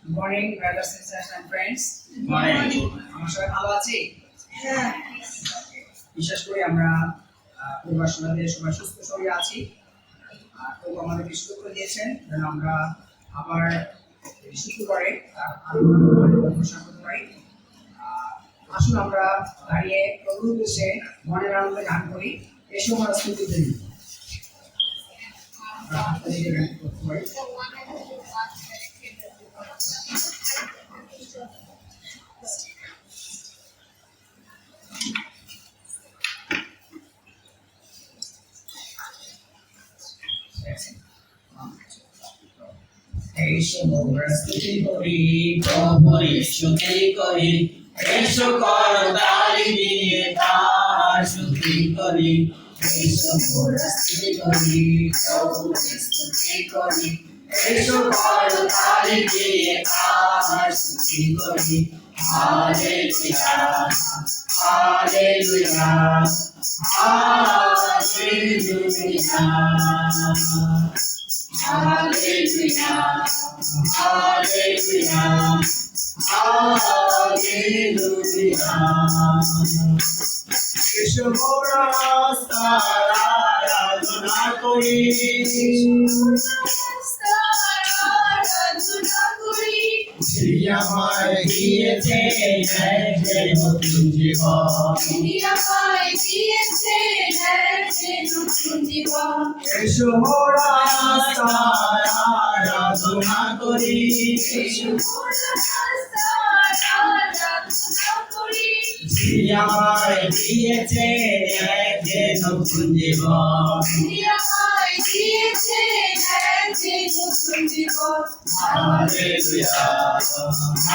Good morning, brothers, sisters, and friends. Morning. আমরা সবাই ভালো আছি। হ্যাঁ, বিশেষ করে আমরা পূর্বাসনাদের সবাই সুস্থ শরীরে আছি। আর প্রভু আমাদেরকে সুযোগ করে দিয়েছেন যেন আমরা আবার শুক্রবারে তার ঘোষণা করতে পারি। আসুন আমরা দাঁড়িয়ে প্রভুর উদ্দেশ্যে মনের আনন্দে গান করি। এসো আমরা স্তুতি করি। আমরা হাততালি দিয়ে গান করতে পারি। এসো আমরা স্তুতি করি, প্রভুর স্তুতি করি, এসো করতালি দিয়ে তার স্তুতি করি। এসো আমরা স্তুতি করি, প্রভুর স্তুতি করি, এসো করতালি দিয়ে তার স্তুতি করি। Hallelujah, hallelujah, hallelujah. Hallelujah, hallelujah, hallelujah. এসো মোরা তার আরাধনা করি, যিনি আমায় দিয়েছে যে নতুন জীবন। এসো মোরা তার আরাধনা করি, যিনি আমায় দিয়েছে যে নতুন জীবন। Hallelujah,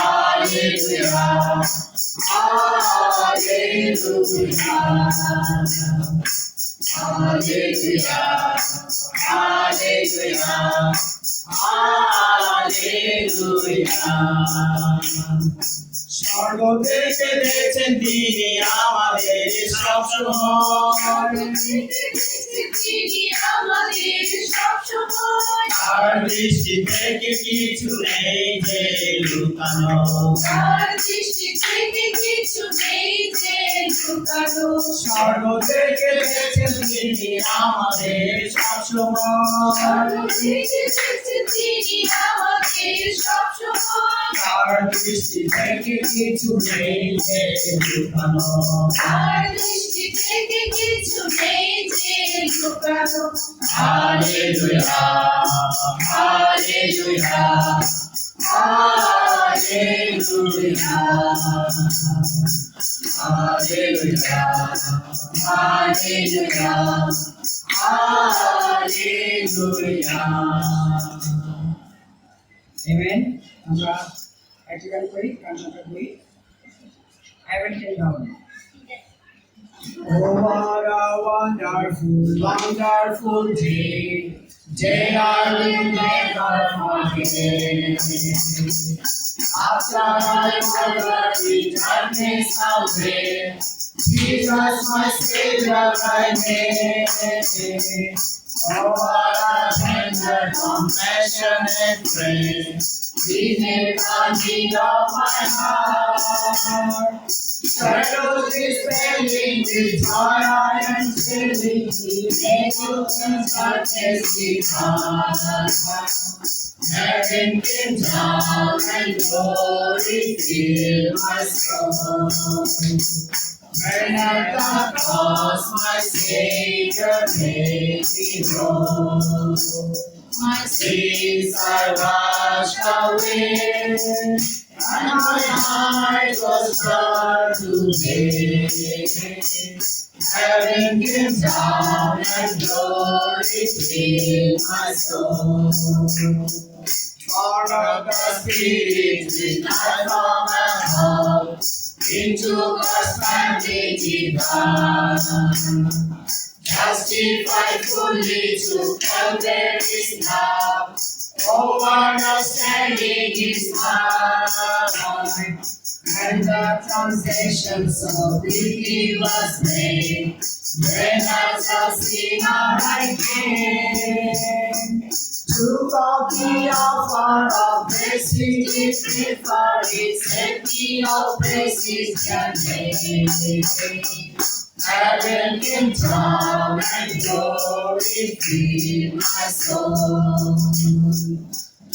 hallelujah, hallelujah, hallelujah, hallelujah. স্বর্গ থেকে দেখছেন তিনি আমাদের সবসময়, তার দৃষ্টি থেকে কিছু নেই যে লুকানো, স্বর্গ থেকে দেখছেন তিনি আমাদের সবসময়, তার দৃষ্টি থেকে কিছু নেই যে লুকানো। Hallelujah, hallelujah, hallelujah, hallelujah, hallelujah, hallelujah. Amen. আমরা একটি গান করি, গান সংখ্যা 2। Heaven came down. Oh, what a wonderful, wonderful day. Day I will never forget. After I covered with darkness away, Jesus my Savior I made. Oh, what a tender, compassionate friend. He made the need of my heart. Shadows is spending with joy I am feeling. He made oceans darkness behind. Heaven came down and glory filled my soul. When at the cross my Savior made me whole. My sins are washed away, and my heart was brought to day. Heaven came down and glory filled my soul. Born of the Spirit with life from above, into God's family divine. justified fully to Calvary's love. Oh, understanding is mine, and the translation so quickly was made. When as a sinner I came, to copy of our of basic prefer it, set me of praises can make. Heaven in town and glory fill my soul.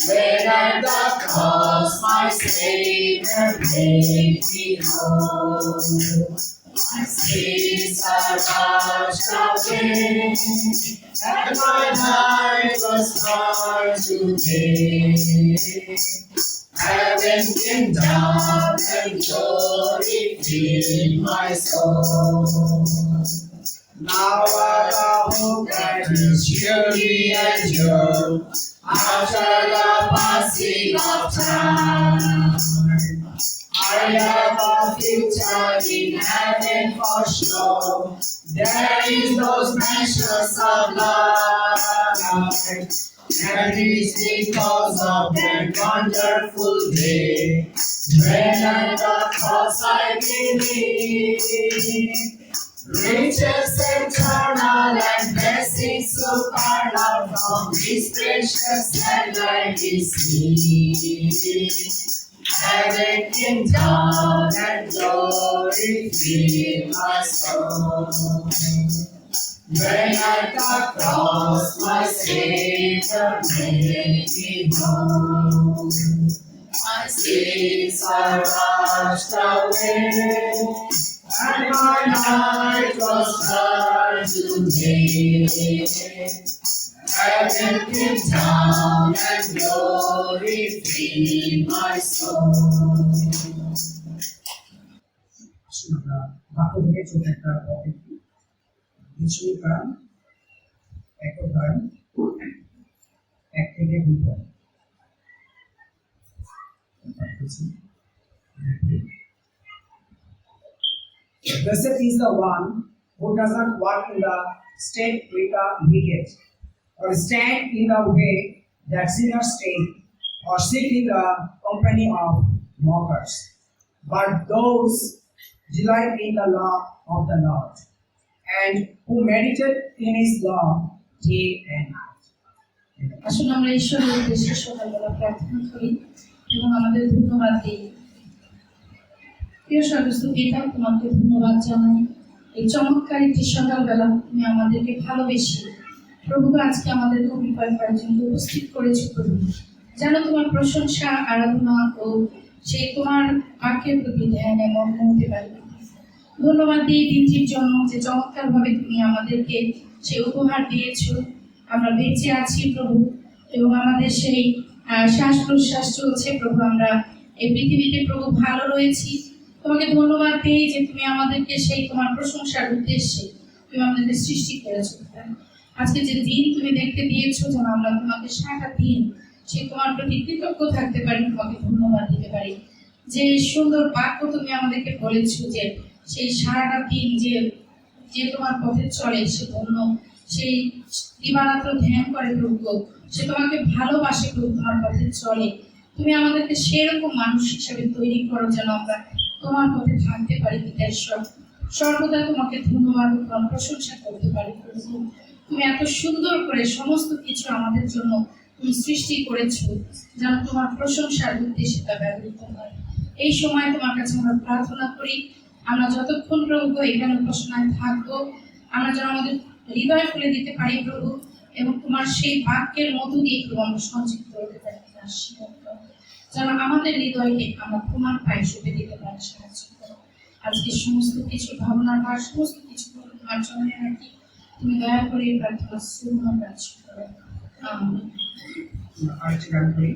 When at the cross my Savior made me whole. My sins are washed away, and my life was hard today. Heaven came down and glory filled my soul. Now I hope that is surely endured after the passing of time. I have a future in heaven for sure. There is those mansions of light, and it is because of that wonderful day when at the cross I believe. Riches eternal and blessings supernal from His precious hand I receive. Heaven came down and glory filled my soul. When at the cross my Savior made me whole. My sins are washed away, and my night was dark today. Heaven came down and glory filled my soul. আমরা বাক্য থেকে ছোট একটা পদ্ধতি কিছু গান এক গান এক থেকে দুই পদ Blessed is the one who does not walk in the step with the wicked, or stand in the way that sinners take, or sit in the company of mockers. But those delight in the law of the Lord, and who meditate in His law day and night. আসলে আমরা ঈশ্বরের উদ্দেশ্যে সকালবেলা প্রার্থনা করি এবং আমাদের ধন্যবাদ দিই। প্রিয় সর্বস্ত পিতা, তোমাকে ধন্যবাদ জানাই এই চমৎকার একটি সকালবেলা তুমি আমাদেরকে ভালোবেসে প্রভু আজকে আমাদের কৃপায় পর্যন্ত উপস্থিত করেছো প্রভু। জানো তোমার প্রশংসা, আরাধনা ও সেই তোমার বাক্যের প্রতি ধ্যানে মগ্ন হতে পারি। ধন্যবাদ দিই দিনটির জন্য যে চমৎকারভাবে তুমি আমাদেরকে সেই উপহার দিয়েছো। আমরা বেঁচে আছি প্রভু এবং আমাদের সেই শ্বাস প্রশ্বাস চলছে প্রভু। আমরা এই পৃথিবীতে প্রভু ভালো রয়েছি। তোমাকে ধন্যবাদ দিই যে তুমি আমাদেরকে সেই তোমার প্রশংসার উদ্দেশ্যে তুমি আমাদেরকে সৃষ্টি করেছো। আজকে যে দিন তুমি দেখতে দিয়েছো যেন আমরা তোমাকে সারাটা দিন সেই তোমার প্রতি কৃতজ্ঞ থাকতে পারি, তোমাকে ধন্যবাদ দিতে পারি। যে সুন্দর বাক্য তুমি আমাদেরকে বলেছো যে সেই সারাটা দিন যে যে তোমার পথে চলে সে ধন্য, সেই দিবারাত্র ধ্যান করে প্রভু, সে তোমাকে ভালোবাসে প্রভু, তোমার পথে চলে। তুমি আমাদেরকে সেরকম মানুষ হিসাবে তৈরি করো যেন আমরা তোমার পথে থাকতে পারি। পিতাশ্বর সর্বদা তোমাকে ধন্যবাদ এবং প্রশংসা করতে পারি প্রভু। তুমি এত সুন্দর করে সমস্ত কিছু আমাদের জন্য তুমি সৃষ্টি করেছো যেন তোমার প্রশংসার উদ্দেশ্যে তা ব্যবহৃত হয়। এই সময় তোমার কাছে আমরা প্রার্থনা করি, আমরা যতক্ষণ প্রভু এখানে উপাসনায় থাকবো আমরা যেন আমাদের হৃদয় খুলে দিতে পারি প্রভু, এবং তোমার সেই বাক্যের মধ্য দিয়ে প্রভু আমরা সঞ্চিত করতে পারি। যেন আমাদের হৃদয়কে আমরা তোমার পায়ে সঁপে দিতে পারি, সাহায্য করো। আজকে সমস্ত কিছু ভাবনা বা সমস্ত কিছু তোমার জন্য রাখি, তুমি দয়া করে প্রার্থনা শুনো, কাজ করো। আরেকটি গান করি,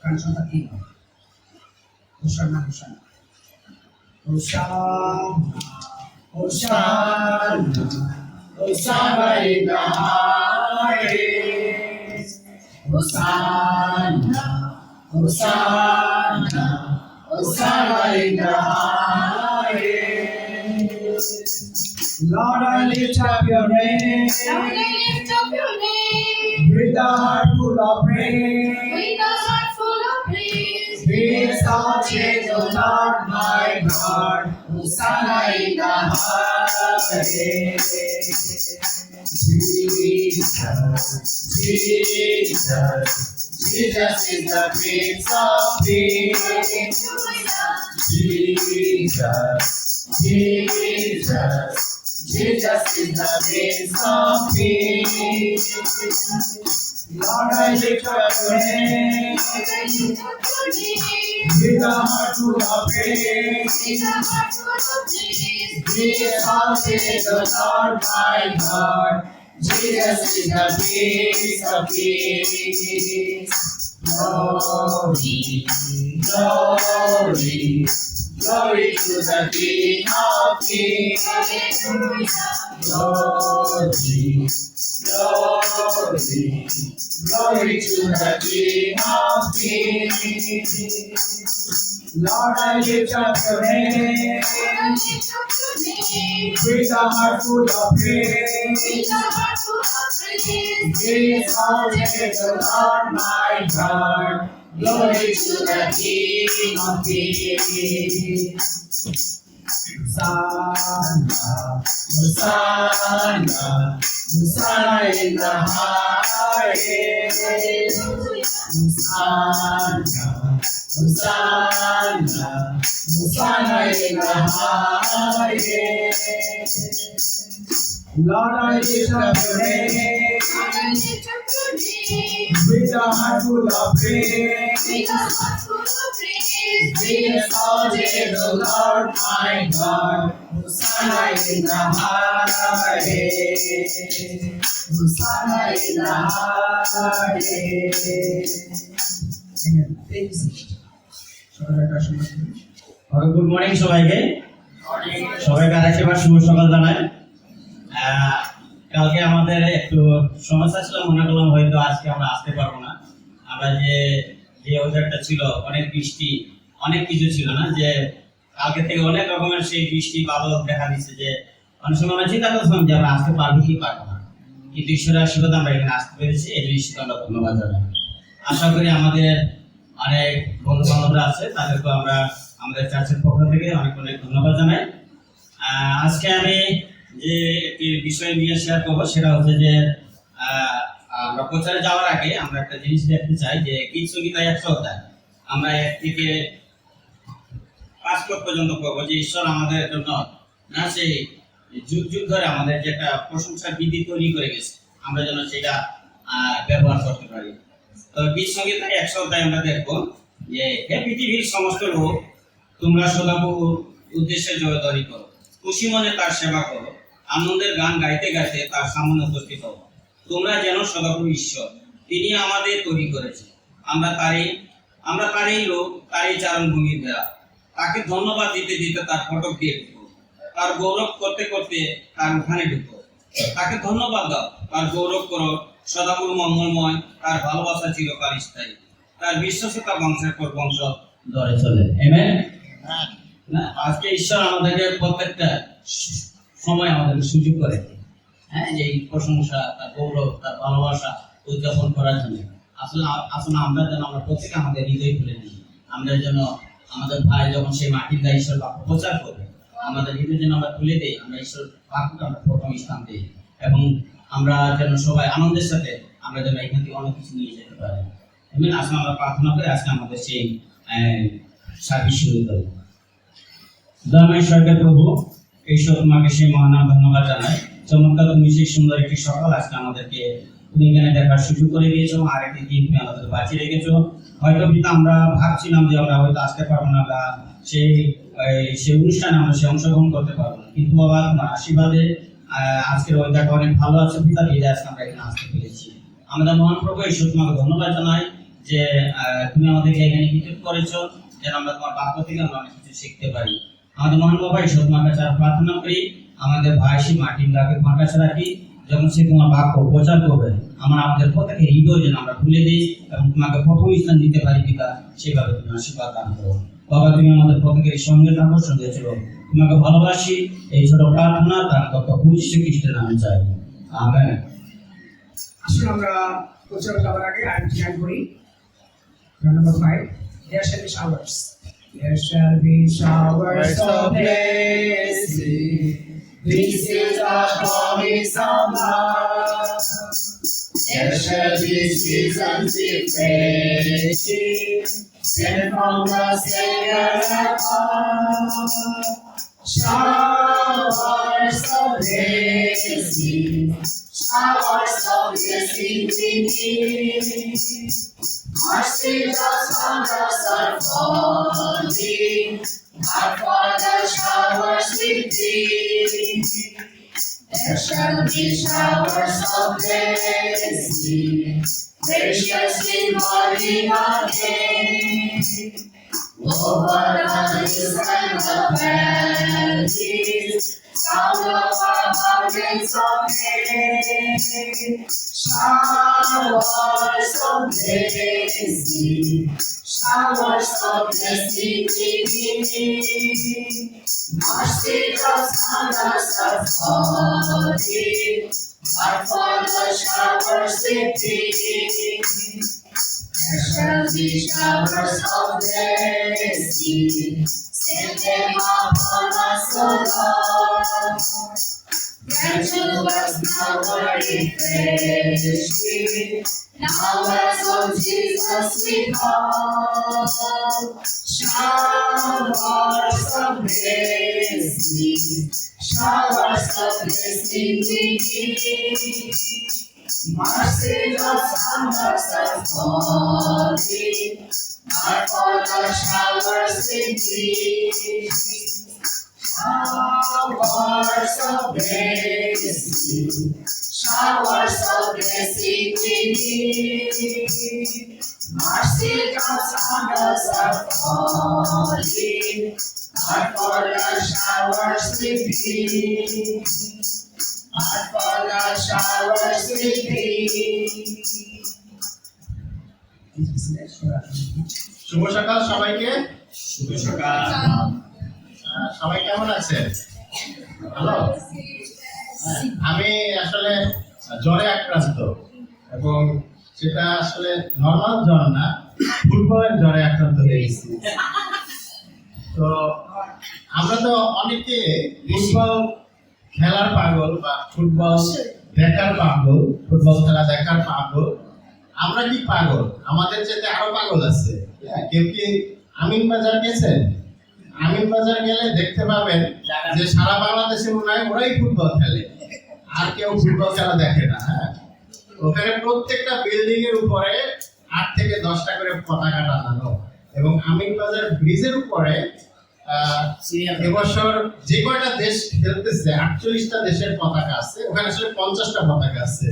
গান সংখ্যা 3, হোসানা হোসানা Hosanna, Hosanna in the highest. Hosanna, Hosanna, Hosanna in the highest. Lord, I lift up your name Lord, I lift up your name with a heart full of praise. with a heart full of praise. Be exalted, O Lord, my God. Hosanna in the highest. Jesus, Jesus, Jesus is the Prince of Peace. Jesus, Jesus, Jesus is the Prince of Peace. Lord, I lift up your name Lord, I lift up your name with a heart full of praise. with a heart full of praise. Be exalted, O Lord, my God. Jesus is the Prince of Peace. Glory, glory, glory to the King of Kings. Hallelujah. Glory, glory, glory to the King of Kings. Lord, I lift up your name Lord, I lift up your name with a heart full of praise. with a heart full of praise. Be exalted, O Lord, my God. Glory to the King of Kings. Hosanna, Hosanna, Hosanna in the highest. Hosanna, Hosanna, Hosanna in the highest. Lord, I lift up your name Lord, I lift up your name with a heart full of praise. with a heart full of praise. Be exalted, O Lord, my God. Hosanna in the highest. Hosanna in the highest. Amen. Thank you. Good morning সবাইকে সবাইকে আরেকবার শুভ সকাল জানাই। কালকে আমাদের একটু সমস্যা ছিল, মনে করলাম হয়তো আজকে আমরা আসতে পারবো না। আমরা যে ওয়েদারটা ছিল, অনেক বৃষ্টি, অনেক কিছু ছিল না, যে কালকে থেকে অনেক রকমের সেই বৃষ্টি বাদল দেখা দিচ্ছে, যে অনেক সময় আমরা চিন্তা করছিলাম যে আমরা আসতে পারবো কি পারবো না, কিন্তু ঈশ্বরের আশীর্বাদ আমরা এখানে আসতে পেরেছি, এই জন্য ঈশ্বরকে আমরা ধন্যবাদ জানাই। আশা করি আমাদের অনেক বন্ধু বান্ধবরা আছে, তাদেরকে আমরা আমাদের চার্চের পক্ষ থেকে অনেক অনেক ধন্যবাদ জানাই। আজকে আমি যে একটি বিষয় নিয়ে শেয়ার করবো সেটা হচ্ছে যে আমরা প্রচারে যাওয়ার আগে আমরা একটা জিনিস দেখতে চাই, যে গীত সংগীতায় 100 অধ্যায় আমরা 1 থেকে 5 পদ পর্যন্ত পড়বো, যে ঈশ্বর আমাদের জন্য না সেই যুগ যুগ ধরে আমাদের যে একটা প্রশংসার বিধি তৈরি করে গেছে, আমরা যেন সেটা ব্যবহার করতে পারি। তো গীত সংগীতায় 100 অধ্যায় আমরা দেখবো যে হে পৃথিবীর সমস্ত লোক, তোমরা সদাপ্রভুর উদ্দেশ্যে জয়ধ্বনি করো, খুশি মনে তার সেবা করো, আনন্দের গান গাইতে গাইতে তার সামনে উপস্থিত হও। তোমরা যেন সদাপ্রভু ঈশ্বর, তিনি আমাদের তৈরি করেছে, আমরা তারই লোক, তারই চারণভূমির বেড়া। তাকে ধন্যবাদ দিতে দিতে তার ফটক দিয়ে ঢুকো, তার গৌরব করতে করতে তার উঠানে ঢুকো। তাকে ধন্যবাদ দাও, তার গৌরব করো, সদাপ্রভু মঙ্গলময়, তার ভালোবাসা চিরকাল স্থায়ী, তার বিশ্বস্ততা বংশের পর বংশ ধরে চলে। আমেন। না, আজকে ঈশ্বর আমাদেরকে প্রত্যেকটা সময় আমাদেরকে সুযোগ করে, হ্যাঁ, যে এই প্রশংসা, তার গৌরব, তার ভালোবাসা উদযাপন করার জন্য। আসলে আমরা যেন আমরা প্রত্যেকে আমাদের হৃদয় খুলে নিই, আমরা যেন আমাদের ভাই যখন সেই মাটির গায়ে ঈশ্বর বাক্য প্রচার করবে, আমাদের হৃদয় যেন আমরা খুলে দিই, আমরা ঈশ্বর বাক্যকে আমরা প্রথম স্থান দিই, এবং আমরা যেন সবাই আনন্দের সাথে আমরা যেন এখান থেকে অনেক কিছু নিয়ে যেতে পারি। আসলে আমরা প্রার্থনা করে আজকে আমাদের সেই সার্ভিস শুরু করব। দয়াময় স্বর্গের প্রভু, ঈশ্বর তোমাকে সেই মহানাম ধন্যবাদ জানাই। চমৎকার তুমি সেই সুন্দর একটি সকাল আজকে আমাদেরকে তুমি এখানে দেখার সুযোগ করে দিয়েছো, আর একটি দিন তুমি আমাদের বাঁচিয়ে রেখেছো। হয়তো পিতা আমরা ভাবছিলাম যে আমরা হয়তো আসতে পারবো না, বা সেই অনুষ্ঠানে আমরা সে অংশগ্রহণ করতে পারবো না, কিন্তু বাবা তোমার আশীর্বাদে আজকের ওয়েদারটা অনেক ভালো আছে পিতা, বিদায় আজকে আমরা এখানে আসতে পেরেছি। আমাদের মহান প্রভু ঈশ্বর তোমাকে ধন্যবাদ জানাই যে তুমি আমাদেরকে এখানে ইনভাইট করেছো, যেন আমরা তোমার বাক্য থেকে আমরা অনেক কিছু শিখতে পারি। আমাদের মহান বাবা ঈশ্বর তোমার কাছে প্রার্থনা করি, আমাদের ভাই শ্রী মার্টিন দাকে তোমার কাছে রাখি, যখন সে তোমার বাক্য প্রচার করবে, আমাদের প্রত্যেকের হৃদয় যেন আমরা খুলে দিই এবং তোমাকে প্রথম স্থান দিতে পারি পিতা, সেভাবে তুমি আশীর্বাদ দান করো। বাবা, তুমি আমাদের প্রত্যেকের সঙ্গে থাকো, সঙ্গে ছিল। তোমাকে ভালোবাসি, এই ছোট প্রার্থনা তার কত যীশু খ্রিস্টের নামে চাই, আমেন। আসলে আমরা প্রচার যাওয়ার আগে আরেকটি গান করি। Number 5. There shall be showers. There shall be showers of blessing. This is the promise of God. There shall be seasons refreshing, sent from the Savior above. Showers of blessing, showers of blessing we need. Mercy does wonders are falling, but for the showers we plead. There shall be showers of blessing, graciously morning again. Over the hills and the valleys, sound of our mountains of pain. Showers of blessing, showers of blessing we need. Mercy drops on us are falling, but for the showers we plead. There shall be showers of blessing, send them upon us, O Lord. Grant to us now our refreshing, now as on Jesus we call. Showers of blessing, showers of blessing we need. Mercy drops on us are falling, but for the showers we need. Showers of blessing, showers of blessing we need. Mercy drops on us are falling, but for the showers we need. But for the showers we need. শুভ সকাল সবাইকে। শুভ সকাল। সবাই কেমন আছেন? ভালো? আমি আসলে জ্বরে আক্রান্ত, এবং সেটা আসলে নর্মাল জ্বর না, ফুটবলের জ্বরে আক্রান্ত হয়ে গেছি। তো আমরা তো অনেকে ফুটবল খেলার পাগল বা ফুটবল দেখার পাগল, ফুটবল খেলা দেখার পাগল। আমরা কি পাগল? আমাদের যেতে আরো পাগল আছে। কেউ কি আমিন বাজার গেছেন? আমিন বাজার গেলে দেখতে পাবেন যে সারা বাংলাদেশে মনে হয় ওরাই ফুটবল খেলে, আর কেউ ফুটবল খেলা দেখে না। হ্যাঁ, ওখানে প্রত্যেকটা বিল্ডিং এর উপরে 8 থেকে 10টা করে পতাকা টানানো, এবং আমিন বাজার ব্রিজের উপরে এবছর যে কয়টা দেশ খেলতেছে 48টা দেশের পতাকা আছে। ওখানে আসলে 50টা পতাকা আছে,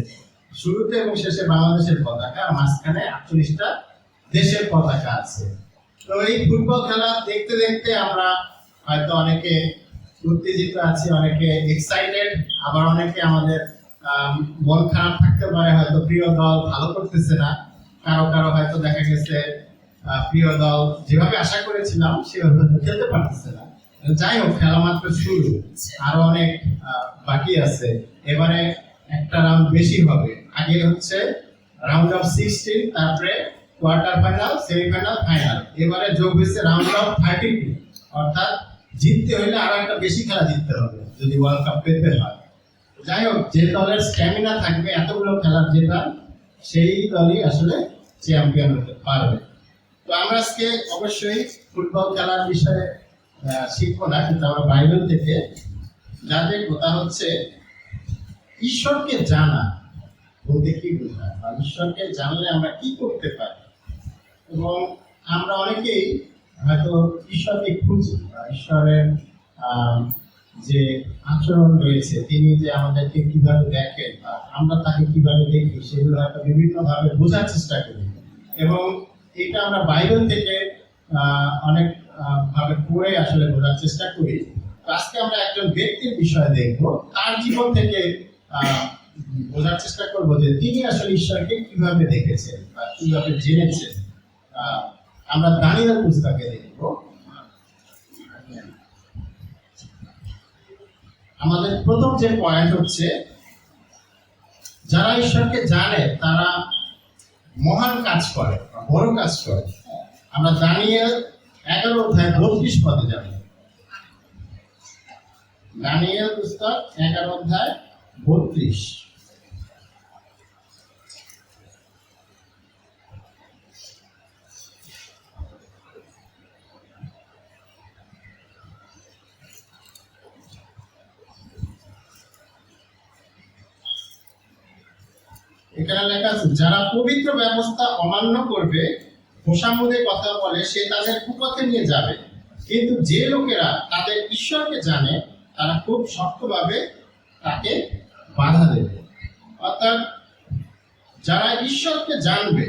শুরুতে এবং শেষে বাংলাদেশের পতাকা, আর মাঝখানে 48টা দেশের পতাকা আছে। তো এই ফুটবল খেলা দেখতে দেখতে আমরা হয়তো অনেকে উত্তেজিত আছি, অনেকে এক্সাইটেড, আবার অনেকে আমাদের মন খারাপ থাকতে পারে, হয়তো প্রিয় দল ভালো করতেছে না, কারো কারো হয়তো দেখা গেছে প্রিয় দল যেভাবে আশা করেছিলাম সেভাবে খেলতে পারতেছে না। যাই হোক, খেলা মাত্র শুরু, আরো অনেক বাকি আছে। এবারে একটা রাউন্ড বেশি হবে। আগে হচ্ছে রাউন্ড অফ 16, তারপরে কোয়ার্টার ফাইনাল, সেমিফাইনাল, ফাইনাল। এবারে যোগ হয়েছে রাউন্ড অফ 32, অর্থাৎ জিততে হলে আরো একটা বেশি খেলা জিততে হবে যদি ওয়ার্ল্ড কাপ পেতে হয়। যাই হোক, যে দলের স্ট্যামিনা থাকবে এতগুলো খেলার জেতা, সেই দলই আসলে চ্যাম্পিয়ন হতে পারবে। তো আমরা আজকে অবশ্যই ফুটবল খেলার বিষয়ে শিখবো না, কিন্তু আমরা বাইবেল থেকে যা দেখবো তা হচ্ছে ঈশ্বরকে জানা বলতে কি বোঝায়, বা ঈশ্বরকে জানলে আমরা কি করতে পারি। এবং আমরা অনেকেই হয়তো ঈশ্বরকে খুঁজি, বা ঈশ্বরের যে আচরণ রয়েছে, তিনি যে আমাদেরকে কিভাবে দেখেন বা আমরা তাকে কিভাবে দেখি, সেগুলো হয়তো বিভিন্নভাবে বোঝার চেষ্টা করি। এবং এটা আমরা বাইবেল থেকে অনেক ভাবে পড়ে আসলে বোঝার চেষ্টা করি। আজকে আমরা একজন ব্যক্তির বিষয়ে দেখবো, তার জীবন থেকে বোঝার চেষ্টা করব যে তিনি আসলে ঈশ্বরকে কিভাবে দেখেছেন বা কিভাবে জেনেছেন। আমরা দানিয়েল পুস্তকে দেখব। আমাদের প্রথম যে পয়েন্ট হচ্ছে, যারা ঈশ্বরকে জানে তারা মহান কাজ করে, বড় কাজ করে। আমরা দানিয়েল 11:32 যাব। দানিয়েল পুস্তক 11:32। এখানে লেখা আছে, যারা পবিত্র ব্যবস্থা অমান্য করবে, খোসামুদে কথা বলে, সে তাদের কুপথে নিয়ে যাবে। কিন্তু যে লোকেরা তাদের ঈশ্বরকে জানে তারা খুব শক্তভাবে তাকে বাধা দেবে। অর্থাৎ যারা ঈশ্বরকে জানবে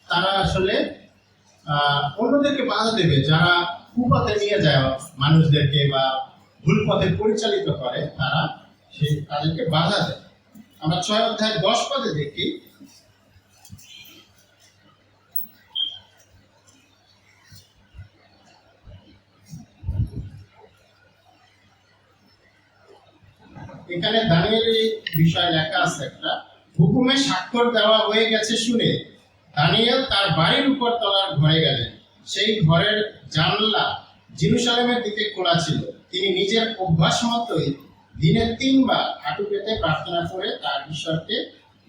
তারা আসলে অন্যদেরকে বাধা দেবে। যারা কুপথে নিয়ে যায় মানুষদেরকে বা ভুল পথে পরিচালিত করে, তারা তাদেরকে বাধা দেয়। আমরা 6:10 দেখি, এখানে দানিয়েলের বিষয় লেখা আছে একটা, হুকুমে স্বাক্ষর দেওয়া হয়ে গেছে শুনে দানিয়েল তার বাড়ির উপর তলার ঘরে গেলেন। সেই ঘরের জানলা জেরুজালেমের দিকে খোলা ছিল। তিনি নিজের অভ্যাস মতোই দিনে 3 বার হাঁটু পেতে প্রার্থনা করে তার ঈশ্বরকে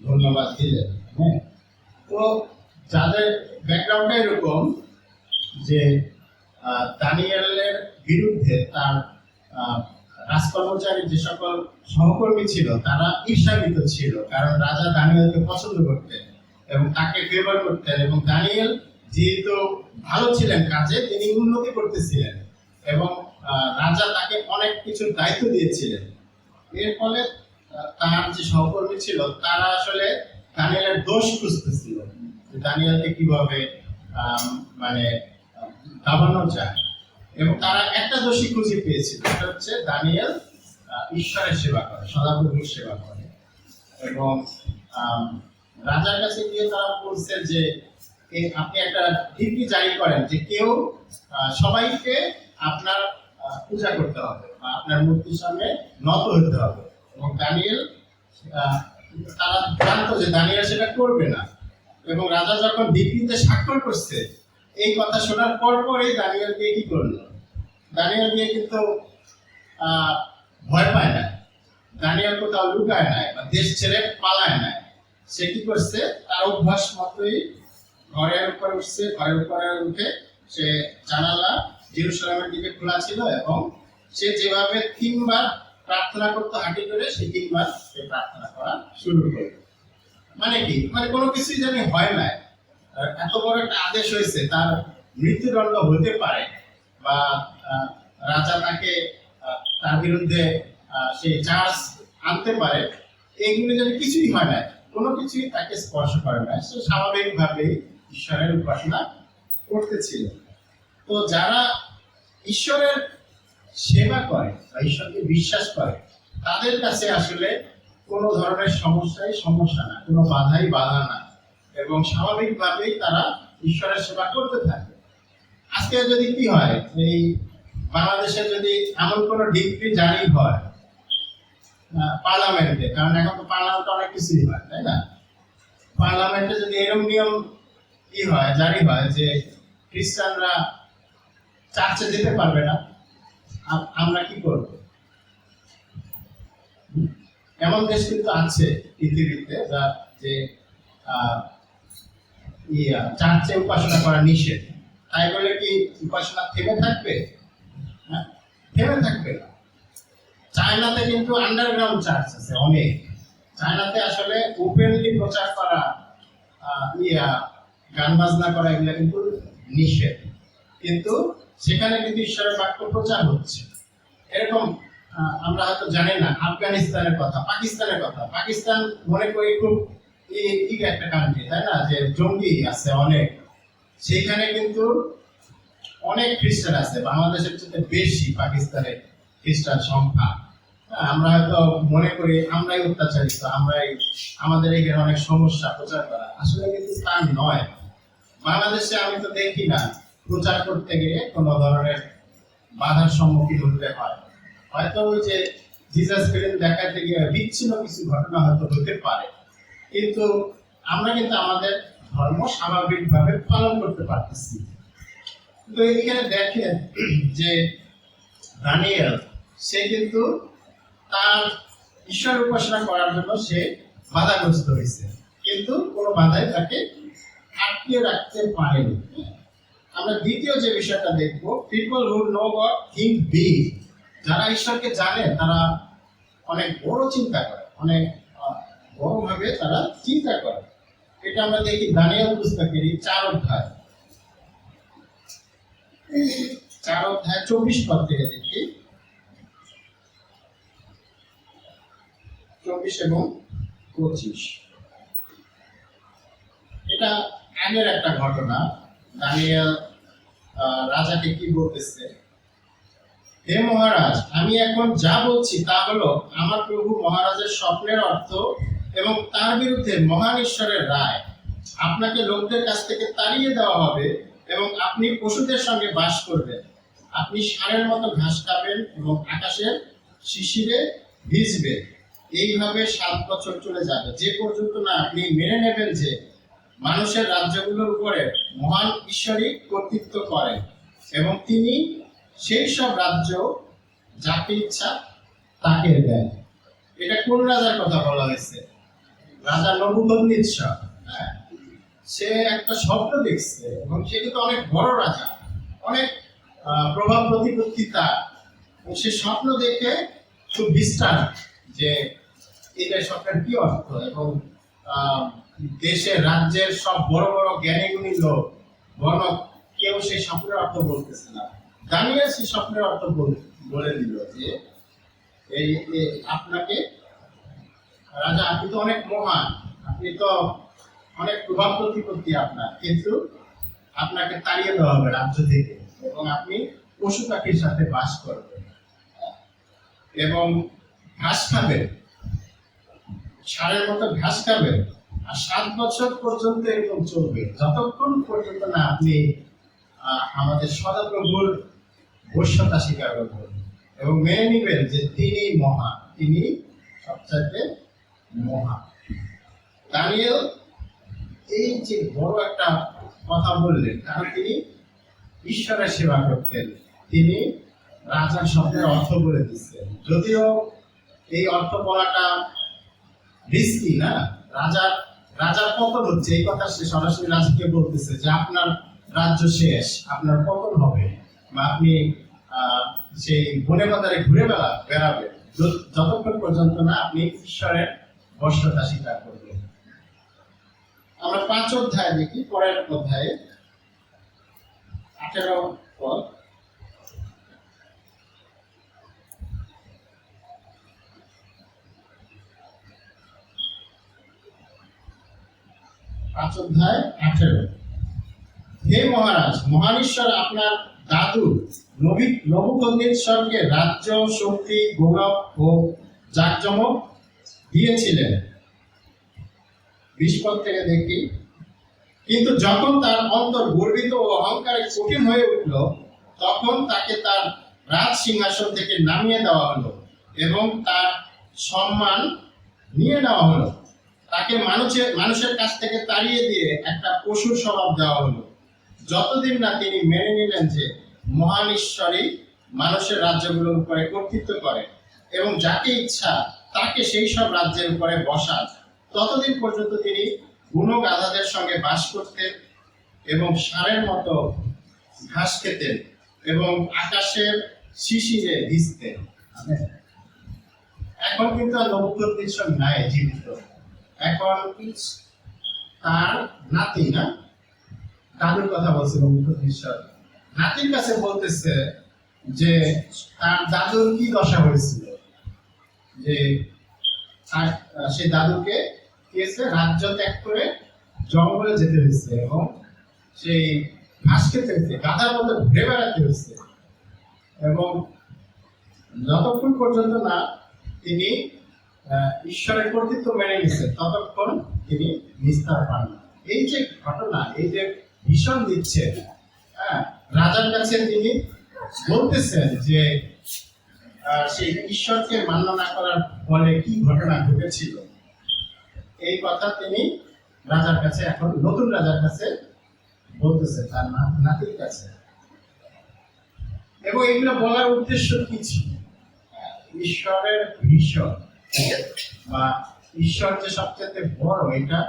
ধন্যবাদ দিলেন। হ্যাঁ, তো যাদের ব্যাকগ্রাউন্ডটা এরকম যে দানিয়েলের বিরুদ্ধে তার রাজকর্মচারী যে সকল সহকর্মী ছিল তারা ঈর্ষান্বিত ছিল, কারণ রাজা দানিয়েলকে পছন্দ করতেন এবং তাকে ফেভার করতেন, এবং দানিয়েল যেহেতু ভালো ছিলেন কাজে, তিনি উন্নতি করতেছিলেন এবং রাজা তাকে অনেক কিছু দায়িত্ব দিয়েছিলেন। এর ফলে তার যে সহকর্মী ছিল তারা আসলে দানিয়েলের দোষ খুঁজতেছিল, দানিয়েলকে কিভাবে মানে দাবানো যায়, এবং তারা একটা দোষী খুঁজে পেয়েছিল, সেটা হচ্ছে দানিয়েল ঈশ্বরের সেবা করে, সদাপ্রভুর সেবা করে। এবং রাজার কাছে গিয়ে তারা বলছে যে আপনি একটা ডিক্রি জারি করেন যে কেউ সবাইকে আপনার পূজা করতে হবে বা আপনার মূর্তির সামনে নত হতে হবে। এবং দানিয়েল তারা জানতো যে দানিয়েল সেটা করবে না, এবং রাজা যখন ডিক্রিতে স্বাক্ষর করছে এই কথা শোনার পরই দানিয়েল দিয়ে কি করলো, দানিয়েল দিয়ে কিন্তু ভয় পায় না, দানিয়েল কোথাও লুকায় নাই বা দেশ ছেড়ে পালায় নাই। সে কি করছে, তার অভ্যাস মতোই ঘরের উপরে উঠছে, ঘরের উপরে উঠে সে জানালা জেরুজালেমের দিকে খোলা ছিল, এবং সে যেভাবে 3 বার প্রার্থনা করতে হাঁটি করে সে 3 বার সে প্রার্থনা করা শুরু করে। মানে কি, মানে কোনো কিছুই জানি হয় নাই, এত বড় একটা আদেশ হয়েছে, তার মৃত্যুদণ্ড হতে পারে বা রাজা তাকে তার বিরুদ্ধে সেই চার্জ আনতে পারে, এইগুলো যেন কিছুই হয় না, কোনো কিছুই তাকে স্পর্শ করে না। সে স্বাভাবিকভাবেই ঈশ্বরের উপাসনা করতেছিল। তো যারা ঈশ্বরের সেবা করে বা ঈশ্বরকে বিশ্বাস করে তাদের কাছে আসলে কোনো ধরনের সমস্যা না, কোনো বাধা না, এবং স্বাভাবিকভাবেই তারা ঈশ্বরের সেবা করতে থাকে। আজকে যদি কি হয়, এই বাংলাদেশে যদি এমন কোনো ডিক্রি জারি হয় পার্লামেন্টে, কারণ এখন তো পার্লামেন্টে অনেক কিছুই হয়, তাই না? পার্লামেন্টে যদি এরকম নিয়ম কি হয়, জারি হয় যে খ্রিস্টানরা চার্চে যেতে পারবে না, আমরা কি করব? এমন দেশ কিন্তু আছে পৃথিবীতে যে চার্চে উপাসনা করা নিষেধ, তাই বলে কি উপাসনা থেমে থাকবে? থেমে থাকবে না। চায়নাতে কিন্তু আন্ডারগ্রাউন্ড চার্চ আছে অনেক। চায়নাতে আসলে ওপেনলি প্রচার করা, গান বাজনা করা এগুলো কিন্তু নিষেধ, কিন্তু সেখানে কিন্তু ঈশ্বরের বাক্য প্রচার হচ্ছে। এরকম আমরা হয়তো জানি না আফগানিস্তানের কথা, পাকিস্তানের কথা। পাকিস্তান মনে করি খুব ঠিক একটা কান্ট্রি, তাই না, যে জঙ্গি আছে অনেক, সেখানে কিন্তু অনেক খ্রিস্টান আছে, বাংলাদেশের চেয়ে বেশি পাকিস্তানের খ্রিস্টান সংখ্যা। আমরা হয়তো মনে করি আমরাই অত্যাচারিত, আমরাই, আমাদের এখানে অনেক সমস্যা প্রচার করা, আসলে কিন্তু তা নয়। বাংলাদেশে আমি তো দেখি না প্রচার করতে গিয়ে কোনো ধরনের বাধার সম্মুখীন হতে হয়। হয়তো ওই যে জিসাস ফিল্ম দেখাতে গিয়ে বিচ্ছিন্ন কিছু ঘটনা হয়তো হতে পারে, কিন্তু আমরা কিন্তু আমাদের ধর্ম স্বাভাবিকভাবে পালন করতে পারতেছি। তো এখানে দেখেন যে দানিয়েল, সে কিন্তু তার ঈশ্বর উপাসনা করার জন্য সে বাধাগ্রস্ত হয়েছে, কিন্তু কোনো বাধাই তাকে আটকে রাখতে পারেনি। আমরা দ্বিতীয় যে বিষয়টা দেখব, people who no god think big. যারা ঈশ্বরকে জানে তারা অনেক বড় চিন্তা করে, অনেক বড়ভাবে তারা চিন্তা করে। এটা আমরা দেখি দানিয়েল পুস্তকেরই 4 অধ্যায় 24 পদ থেকে দেখি, 24 এবং 25। এটা আগের একটা ঘটনা। দানিয়েল রাজাকে কি বলতেছে, হে মহারাজ, আমি এখন যা বলছি তা হলো আমার প্রভু মহারাজের স্বপ্নের অর্থ এবং তার বিরুদ্ধে মহান ঈশ্বরের রায়। আপনাকে লোকদের কাছ থেকে তাড়িয়ে দেওয়া হবে এবং আপনি পশুদের সঙ্গে বাস করবেন। আপনি ষাঁড়ের মতো ঘাস খাবেন এবং আকাশের শিশিরে ভিজবেন। এইভাবে 7 বছর চলে যাবে, যে পর্যন্ত না আপনি মেনে নেবেন যে মানুষের রাজ্যগুলোর উপরে মহান ঈশ্বরই কর্তৃত্ব করেন এবং তিনি সেই সব রাজ্য যাকে ইচ্ছা তাকে দেন। এটা কোন রাজার কথা বলা হয়েছে? রাজা নবুকদনেছর। সে একটা স্বপ্ন দেখছে এবং সে কিন্তু অনেক বড় রাজা, অনেক প্রভাব প্রতিপত্তি তার। সে স্বপ্ন দেখে খুব বিস্তার যে এটা স্বপ্নের কি অর্থ, এবং দেশের রাজ্যের সব বড় বড় জ্ঞানী গুণী লোক বড় কেউ সেই স্বপ্নের অর্থ বলতেছে না। দানিয়েল সেই স্বপ্নের অর্থ বলে দিল যে এই আপনাকে রাজা, আপনি তো অনেক মহান, আপনি তো অনেক প্রভাব প্রতিপত্তি আপনার, কিন্তু আপনাকে তাড়িয়ে দেওয়া হবে রাজ্য থেকে এবং আপনি পশু পাখির সাথে বাস করবেন এবং ঘাস খাবেন, ষাঁড়ের মতো ঘাস খাবেন, আর 7 বছর পর্যন্ত এরকম চলবে, যতক্ষণ পর্যন্ত না আপনি আমাদের সদাপ্রভুর বশ্যতা স্বীকার করবেন এবং মেনে নিবেন যে তিনি মহান, তিনি সবচাইতে মহান। দানিয়েল এই যে বড় একটা কথা বললেন, কারণ তিনি ঈশ্বরের সেবা করতেন, তিনি রাজার স্বপ্নের অর্থ বলে দিচ্ছেন। যদিও এই অর্থ বলাটা রিস্কি না, রাজার পতন হচ্ছে এই কথা সে সরাসরি রাজাকে বলতেছে যে আপনার রাজ্য শেষ, আপনার পতন হবে, বা আপনি সেই বনে বাজারে ঘুরে বেড়াবেন যতক্ষণ পর্যন্ত না আপনি ঈশ্বরের বশ্যতা স্বীকার করবেন। আমরা 5 অধ্যায় দেখি, পরের অধ্যায়ে 18 পদ। হে মহারাজ, মহান ঈশ্বর আপনার দাদু নবুকদনেছরকে রাজ্য, শক্তি, গৌরব ও জাঁকজমক দিয়েছিলেন। 20 পদ থেকে দেখি, কিন্তু যখন তার অন্তর গর্বিত ও অহংকারে কঠিন হয়ে উঠল, তখন তাকে তার রাজ সিংহাসন থেকে নামিয়ে দেওয়া হলো এবং তার সম্মান নিয়ে নেওয়া হলো। তাকে মানুষের কাছ থেকে তাড়িয়ে দিয়ে একটা পশুর স্বভাব দেওয়া হলো, যতদিন না তিনি মেনে নিলেন যে মহান ঈশ্বরই মানুষের রাজ্যগুলোর উপরে কর্তৃত্ব করে এবং যাকে ইচ্ছা তাকে সেই সব রাজ্যের উপরে বসান। ততদিন পর্যন্ত তিনি বুনো গাধাদের সঙ্গে বাস করতেন এবং ষাঁড়ের মতো ঘাস খেতেন এবং আকাশের শিশিরে ভিজতেন। এখন কিন্তু আর নবুকদনেছর নাই জীবিত, এখন তার নাতি, না দাদুর কথা বলছে নবুকদনেছর, নাতির কাছে বলতেছে যে তার দাদুর কি দশা হয়েছিল, যে সে দাদুকে রাজ্য ত্যাগ করে জঙ্গলে যেতে হয়েছে এবং সেই ঘাস খেতে হয়েছে, গাধার মতো ঘুরে বেড়াতে হয়েছে এবং যতক্ষণ পর্যন্ত না তিনি ঈশ্বরের কর্তৃত্ব মেনে নিচ্ছেন ততক্ষণ তিনি নিস্তার পান না। এই যে ঘটনা, এই যে ভীষণ দিচ্ছে, হ্যাঁ, রাজার কাছে তিনি বলতেছেন যে সেই ঈশ্বরকে মান্য না করার ফলে কি ঘটনা ঘটেছিল, এই কথা তিনি রাজার কাছে, এখন নতুন রাজার কাছে বলতেছে, তার নাতির কাছে। এবং এগুলো বলার উদ্দেশ্য কি ছিল? ঈশ্বরের ভীষণ বা ঈশ্বর যে সবচেয়ে বড়, এটা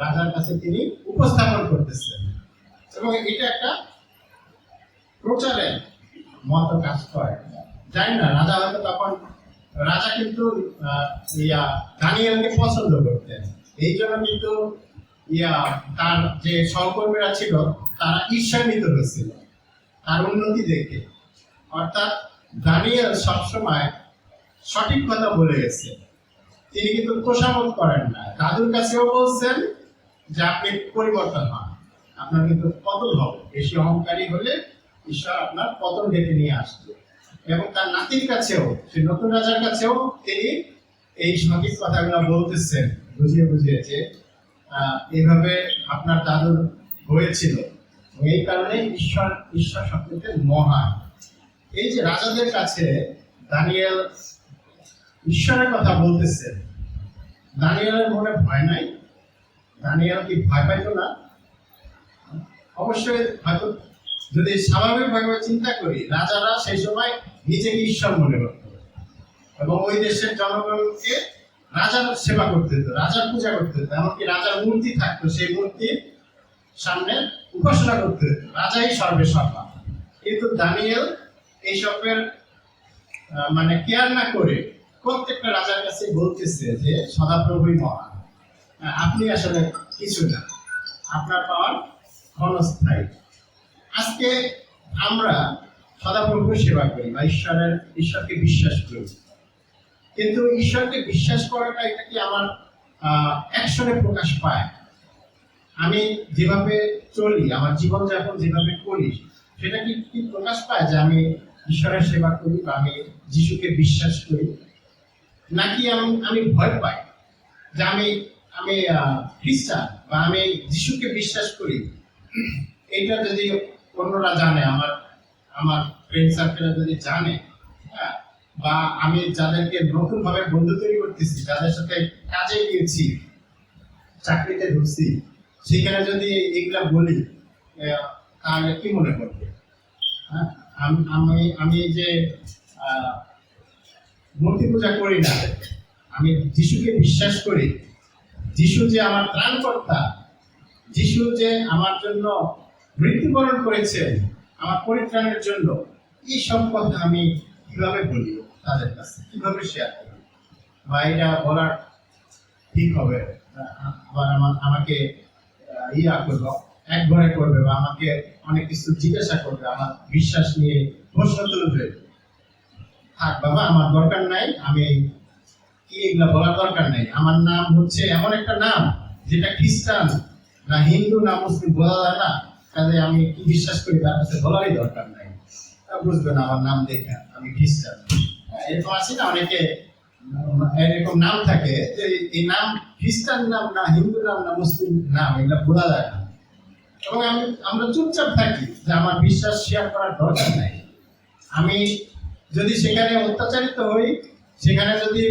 রাজার কাছে তিনি উপস্থাপন করতেছেন। এবং এটা একটা প্রচারের মতো কাজ করে। জানি না, রাজা হয়তো তখন, রাজা কিন্তু দানিয়েলকে পছন্দ করতেন, এই জন্য কিন্তু তার যে সহকর্মীরা ছিল তারা ঈর্ষান্বিত হয়েছিল তার উন্নতি দেখে। অর্থাৎ দানিয়েল সবসময় সঠিক কথা বলে গেছে, তিনি কিন্তু তোষামত করেন না। দাদুর কাছেও বলছেন যে আপনি পরিবর্তন হন, আপনার কিন্তু পতন হবে, বেশি অহংকারী হলে ঈশ্বর আপনার পতন ডেকে নিয়ে আসবে। এবং তার নাতির কাছেও, সে নতুন রাজার কাছেও তিনি এই সঠিক কথাগুলো বলতেছেন, বুঝিয়ে বুঝিয়ে যে এইভাবে আপনার দাদুর হয়েছিল, এই কারণে ঈশ্বর সবচেয়ে মহান। এই যে রাজাদের কাছে দানিয়েল ঈশ্বরের কথা বলতেছেন, দানিয়েলের মনে ভয় নাই? দানিয়েল কি ভয় পাইত না? অবশ্যই হয়তো, যদি স্বাভাবিকভাবে চিন্তা করি, রাজারা সেই সময় নিজেকে ঈশ্বর মনে করত এবং ওই দেশের জনগণকে রাজার সেবা করতে হতো, রাজার পূজা করতে হতো, এমনকি রাজার মূর্তি থাকতো, সেই মূর্তির সামনে উপাসনা করতে হতো, রাজাই সর্বেসর্বা। কিন্তু দানিয়েল এইসবের মানে কেয়ার না করে প্রত্যেকটা রাজার কাছে বলতেছে যে সদাপ্রভুই মহান, আপনি আসলে কিছু না, আপনার পাওয়ার ক্ষণস্থায়ী। আজকে আমরা সদাপ্রভুর সেবা করি বা ঈশ্বরকে বিশ্বাস করি, কিন্তু ঈশ্বরকে বিশ্বাস করাটা, এটা কি আমার অ্যাকশনে প্রকাশ পায়? আমি যেভাবে চলি, আমার জীবনযাপন যেভাবে করি, সেটা কি প্রকাশ পায় যে আমি ঈশ্বরের সেবা করি বা আমি যিশুকে বিশ্বাস করি? নাকি আমি ভয় পাই যে আমি খ্রিস্টান বা আমি যিশুকে বিশ্বাস করি, এটা যদি অন্যরা জানে, আমার ফ্রেন্ড সার্কেল যদি জানে, হ্যাঁ, বা আমি যাদেরকে নতুন ভাবে বন্ধু তৈরি করতেছি, যাদের সাথে কাজে গিয়েছি, চাকরিতে ঢুকছি, সেখানে যদি এগুলা বলি, তাহলে কি মনে করবে? হ্যাঁ, আমি যে মূর্তি পূজা করি না, আমি যিশুকে বিশ্বাস করি, যিশু যে আমার ত্রাণকর্তা, যিশু যে আমার জন্য মৃত্যুবরণ করেছেন আমার পরিত্রাণের জন্য, এই সব কথা আমি কিভাবে বলি তাদের কাছে, কিভাবে শেয়ার করি? বা এটা বলার ঠিক হবে, আবার আমাকে করবে, এক ঘরে করবে, বা আমাকে অনেক কিছু জিজ্ঞাসা করবে, আমার বিশ্বাস নিয়ে প্রশ্ন তুলবে। থাক বাবা, আমার দরকার নাই, আমি কি এগুলা বলার দরকার নেই। আমার নাম হচ্ছে এমন একটা নাম যেটা খ্রিস্টান না হিন্দু না মুসলিম বোঝা যায় না, কাজে আমি কি বিশ্বাস করি তার কাছে বলারই দরকার নাই, বুঝবে না আমার নাম দেখে আমি খ্রিস্টান। এরকম আছে না, অনেকে এরকম নাম থাকে যে এই নাম খ্রিস্টান নাম না হিন্দু নাম না মুসলিম নাম, এগুলা বোঝা যায় না। এবং আমরা চুপচাপ থাকি যে আমার বিশ্বাস শেয়ার করার দরকার নাই। আমি যদি সেখানে অত্যাচারিত হই, সেখানে যদি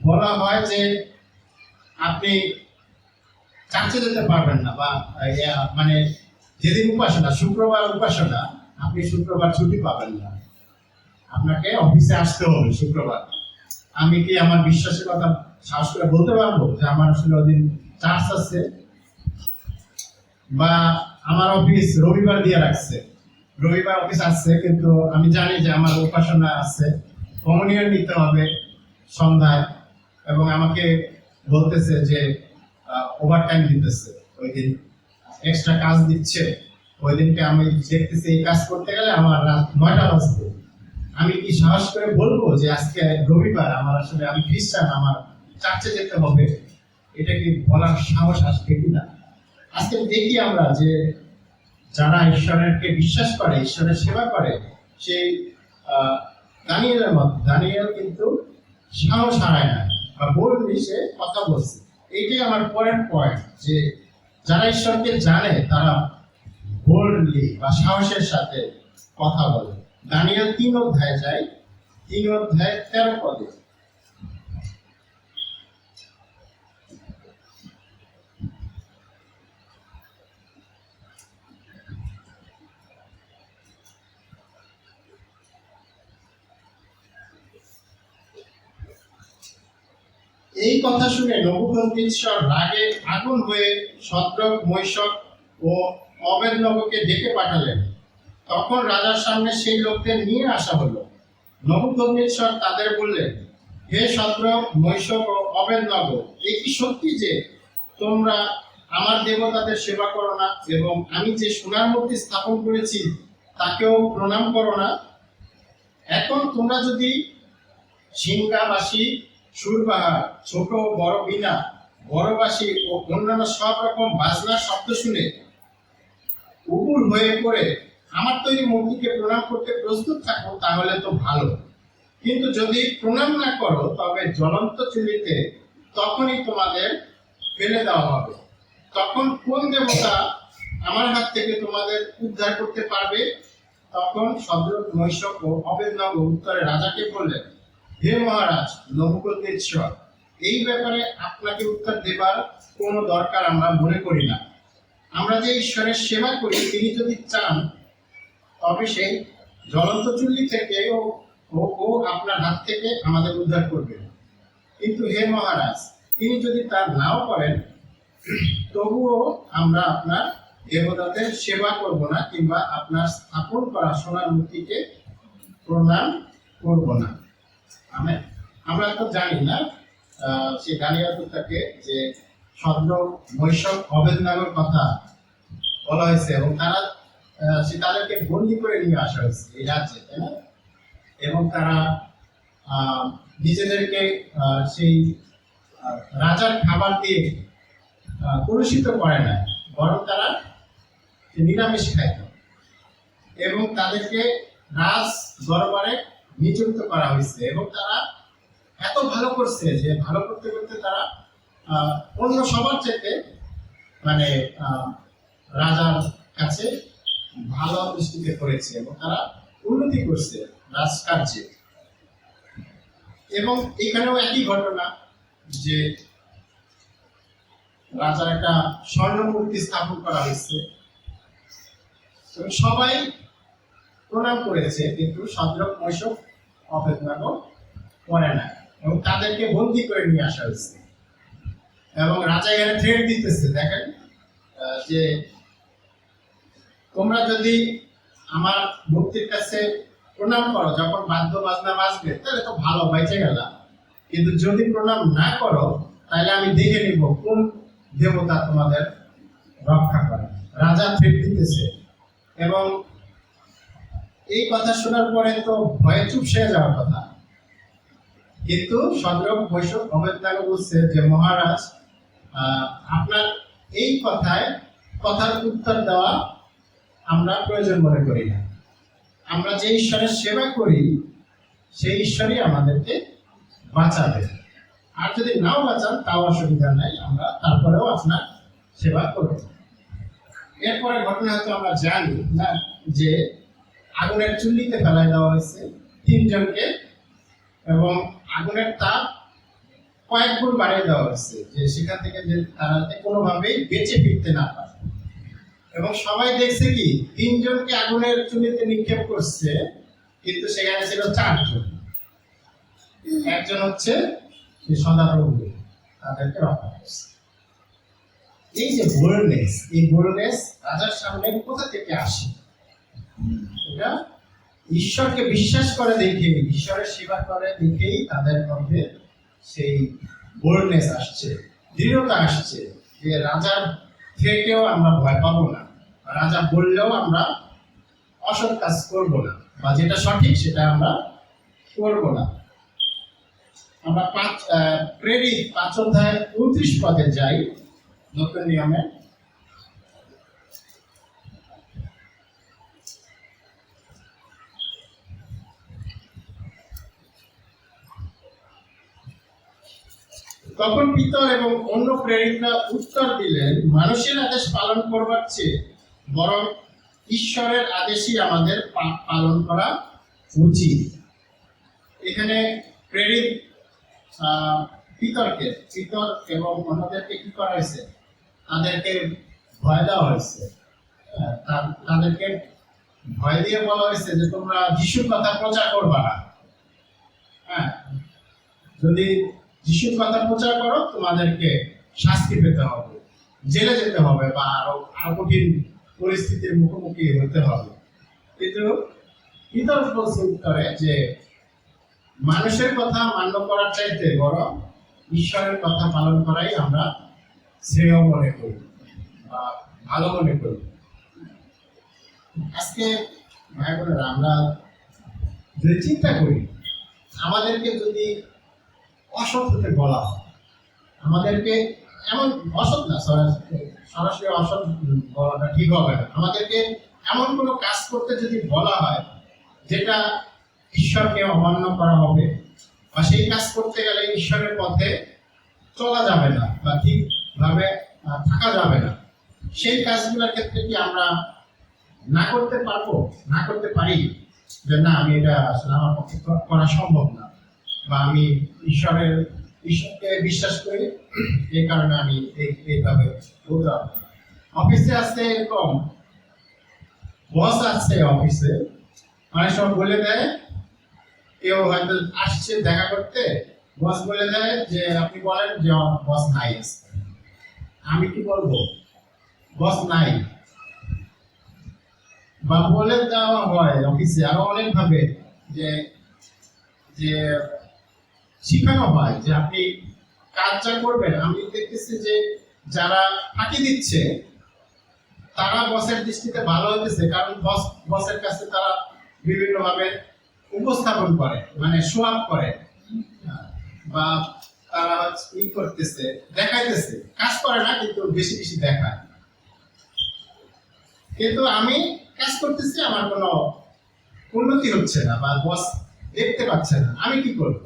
বলা হয় যে আপনি চার্চে যেতে পারবেন না, বা মানে যেদিন উপাসনা, শুক্রবার উপাসনা, আপনি শুক্রবার ছুটি পাবেন না, আপনাকে অফিসে আসতে হবে শুক্রবার, আমি কি আমার বিশ্বাসের কথা সাহস করে বলতে পারবো যে আমার আসলে ওদিন চার্চ আছে? বা আমার অফিস রবিবার দিয়ে রাখছে, রবিবার অফিস আসছে, কিন্তু আমি জানি যে আমার উপাসনা আছে, কমিউনিয়ন নিতে হবে সন্ধ্যায়, এবং আমাকে বলতেছে যে ওভারটাইম দিতেছে, ওই দিন এক্সট্রা কাজ দিচ্ছে, ওই দিনকে আমি দেখতেছি এই কাজ করতে গেলে আমার রাত 9টা বাজবে। আমি কি সাহস করে বলবো যে আজকে রবিবার, আমার আসলে আমি খ্রিস্টান, আমার চার্চে যেতে হবে? এটা কি বলার সাহস আসবে কিনা? আজকে দেখি আমরা যে যারা ঈশ্বরকে বিশ্বাস করে, ঈশ্বরের সেবা করে, সেই দানিয়েলের মত, দানিয়েল কিন্তু সাহস হারায় না বা বললি সে কথা বলছে। এইটাই আমার পরের পয়েন্ট, যে যারা ঈশ্বরকে জানে তারা বোল্ডলি বা সাহসের সাথে কথা বলে। দানিয়েল 3 অধ্যায়ে যাই, 3 অধ্যায় 13 পদে। এই কথা শুনে নবুকদ্নেচ্ছর রাগে আগুন হয়ে শদ্রক, মৈশক ও অবেদনগোকে ডেকে পাঠালেন। তখন রাজার সামনে সেই লোকদের নিয়ে আসা হলো। নবুকদ্নেচ্ছর তাদের বললেন, হে শদ্রক, মৈশক ও অবেদনগো, এ কি সত্যি যে তোমরা আমার দেবতাদের সেবা করো না এবং আমি যে সোনার মূর্তি স্থাপন করেছি তাকেও প্রণাম করো না? এখন তোমরা যদি সিংহাবাসী, সুরবাহা, ছোট ও বড় বীণা, বড়বাসী ও অন্যান্য সব রকম বাজনার শব্দ শুনে উপুর হয়ে পড়ে আমার তৈরি মূর্তিকে প্রণাম করতে প্রস্তুত থাকো তাহলে তো ভালো, কিন্তু যদি প্রণাম না করো তবে জ্বলন্ত চুলিতে তখনই তোমাদের ফেলে দেওয়া হবে। তখন কোন দেবতা আমার হাত থেকে তোমাদের উদ্ধার করতে পারবে? তখন শদ্রক, মৈশক ও অবেদনগো উত্তরে রাজাকে বললেন, হে মহারাজ নবুকদ্নেচ্ছর, এই ব্যাপারে আপনাকে উত্তর দেবার কোনো দরকার আমরা মনে করি না। আমরা যে ঈশ্বরের সেবা করি তিনি যদি চান তবে সেই জ্বলন্ত চুল্লি থেকে ও আপনার হাত থেকে আমাদের উদ্ধার করবেন। কিন্তু হে মহারাজ, তিনি যদি তা নাও করেন তবুও আমরা আপনার দেবতাদের সেবা করব না কিংবা আপনার স্থাপন করা সোনার মূর্তিকে প্রণাম করব না। আমরা তো জানি না সে দানিয়েল তাকে যে শদ্রক, মৈশক, অবেদনগোর কথা বলা হয়েছে এবং তারা তাদেরকে বন্দী করে নিয়ে আসা হয়েছে এই রাজ্যে, তাই না? এবং তারা নিজেদেরকে সেই রাজার খাবার দিয়ে কলুষিত করে না, বরং তারা নিরামিষ খাইত এবং তাদেরকে রাজ দরবারে নিযুক্ত করা হয়েছে এবং তারা এত ভালো করছে যে ভালো করতে করতে তারা অন্য সবার চাইতে মানে রাজার কাছে ভালো দৃষ্টিতে করেছে এবং তারা উন্নতি করছে রাজকার্যে। এবং এখানেও একই ঘটনা, যে রাজার একটা স্বর্ণ মূর্তি স্থাপন করা হয়েছে, সবাই প্রণাম করেছে কিন্তু শদ্রক, মৈশক, অবেদনগো করে না এবং তাদেরকে বন্দী করে নিয়ে আসা হয়েছে। এবং রাজা এখানে থ্রেট দিতেছে, দেখেন যে তোমরা যদি আমার মূর্তির কাছে প্রণাম করো যখন বাদ্য বাজনা বাজবে তাহলে তো ভালো, বেঁচে গেলাম, কিন্তু যদি প্রণাম না করো তাহলে আমি দেখে নিব কোন দেবতা তোমাদের রক্ষা করে। রাজা থ্রেট দিতেছে এবং এই কথা শোনার পরে তো ভয়ে চুপ সেরে যাওয়ার কথা, কিন্তু শদ্রক, মৈশক, অবেদনগো বলছে যে মহারাজ আপনার এই কথার উত্তর দেওয়া আমরা প্রয়োজন মনে করি না। আমরা যে ঈশ্বরের সেবা করি সেই ঈশ্বরই আমাদেরকে বাঁচাবে, আর যদি নাও বাঁচান তাও অসুবিধা নাই, আমরা তারপরেও আপনার সেবা করব। এরপরে ঘটনা হয়তো আমরা জানি না যে আগুনের চুল্লিতে ফেলায় দেওয়া হয়েছে 3 জনকে এবং আগুনের তাপ কয়েক গুণ বাড়িয়ে দেওয়া হয়েছে যে সেখান থেকে যে তারা কোনোভাবেই বেঁচে ফিরতে না পারে। এবং সবাই দেখছে কি 3 জনকে আগুনের চুল্লিতে নিক্ষেপ করছে, কিন্তু সেখানে ছিল 4 জন। একজন হচ্ছে সদাপ্রভু, তাদেরকে রক্ষা করছে। এই যে বোল্ডনেস, এই বোল্ডনেস রাজার সামনে কোথা থেকে আসে? এটা ঈশ্বরকে বিশ্বাস করে দেখে, ঈশ্বরের সেবা করে দেখেই তাদের মধ্যে সেই বোল্ডনেস আসছে, দৃঢ়তা আসছে যে রাজার থেকেও আমরা ভয় পাবো না, রাজা বললেও আমরা অসৎ কাজ করবো না, বা যেটা সঠিক সেটা আমরা করবো না। আমরা প্রেরিত 5 অধ্যায় 29 পদে যাই, নতুন নিয়মে। তখন পিতর এবং অন্য প্রেরিতরা উত্তর দিলেন, মানুষের আদেশ পালন করবার চেয়ে বরং ঈশ্বরের আদেশই আমাদের পালন করা উচিত। এখানে প্রেরিত পিতর এবং অন্যদেরকে কি করা হয়েছে? তাদেরকে ভয় দেওয়া হয়েছে। তাদেরকে ভয় দিয়ে বলা হয়েছে যে তোমরা যিশুর কথা প্রচার করবা না। হ্যাঁ, যদি যিশুর কথা প্রচার করো তোমাদেরকে শাস্তি পেতে হবে, জেলে যেতে হবে, বা আরো কঠিন পরিস্থিতির মুখোমুখি হতে হবে। কিন্তু পিতর বলছে উত্তরে যে মানুষের কথা মান্য করার চাইতে বরং ঈশ্বরের কথা পালন করাই আমরা শ্রেয় মনে করি বা ভালো মনে করি। আজকে ভাই বোনেরা, আমরা যদি চিন্তা করি, আমাদেরকে যদি অসৎ হতে বলা হয়, আমাদেরকে এমন অসৎ না, সরাসরি অসৎ বলাটা ঠিক হবে না, আমাদেরকে এমন কোনো কাজ করতে যদি বলা হয় যেটা ঈশ্বরকে অমান্য করা হবে, বা সেই কাজ করতে গেলে ঈশ্বরের পথে চলা যাবে না বা ঠিকভাবে থাকা যাবে না, সেই কাজগুলোর ক্ষেত্রে কি আমরা না করতে পারবো, না করতে পারি যে না, আমি এটা আসলে আমার পক্ষে করা সম্ভব না, বা আমি ঈশ্বরকে বিশ্বাস করি, এই কারণে আমি এইভাবে বলতে পারবো। অফিসে আসতে এরকম বস আছে, অফিসে অনেক সময় বলে দেয়, কেউ হয়তো আসছে দেখা করতে, বস বলে দেয় যে আপনি বলেন যে বস নাই আসছে। আমি কি বলবো? বস নাই। বা বলে দেওয়া হয় অফিসে আরো অনেক ভাবে, যে যে শিখানো হয় যে আপনি কাজটা করবেন। আমি দেখতেছি যে যারা ফাঁকি দিচ্ছে তারা বসের দৃষ্টিতে ভালো হতেছে, কারণ বসের কাছে তারা বিভিন্ন ভাবে উপস্থাপন করে, মানে শো আপ করে, বা তারা ই করতেছে, দেখাইতেছে, কাজ করে না কিন্তু বেশি বেশি দেখায়। কিন্তু আমি কাজ করতেছি, আমার কোনো উন্নতি হচ্ছে না বা বস দেখতে পাচ্ছে না, আমি কি করব?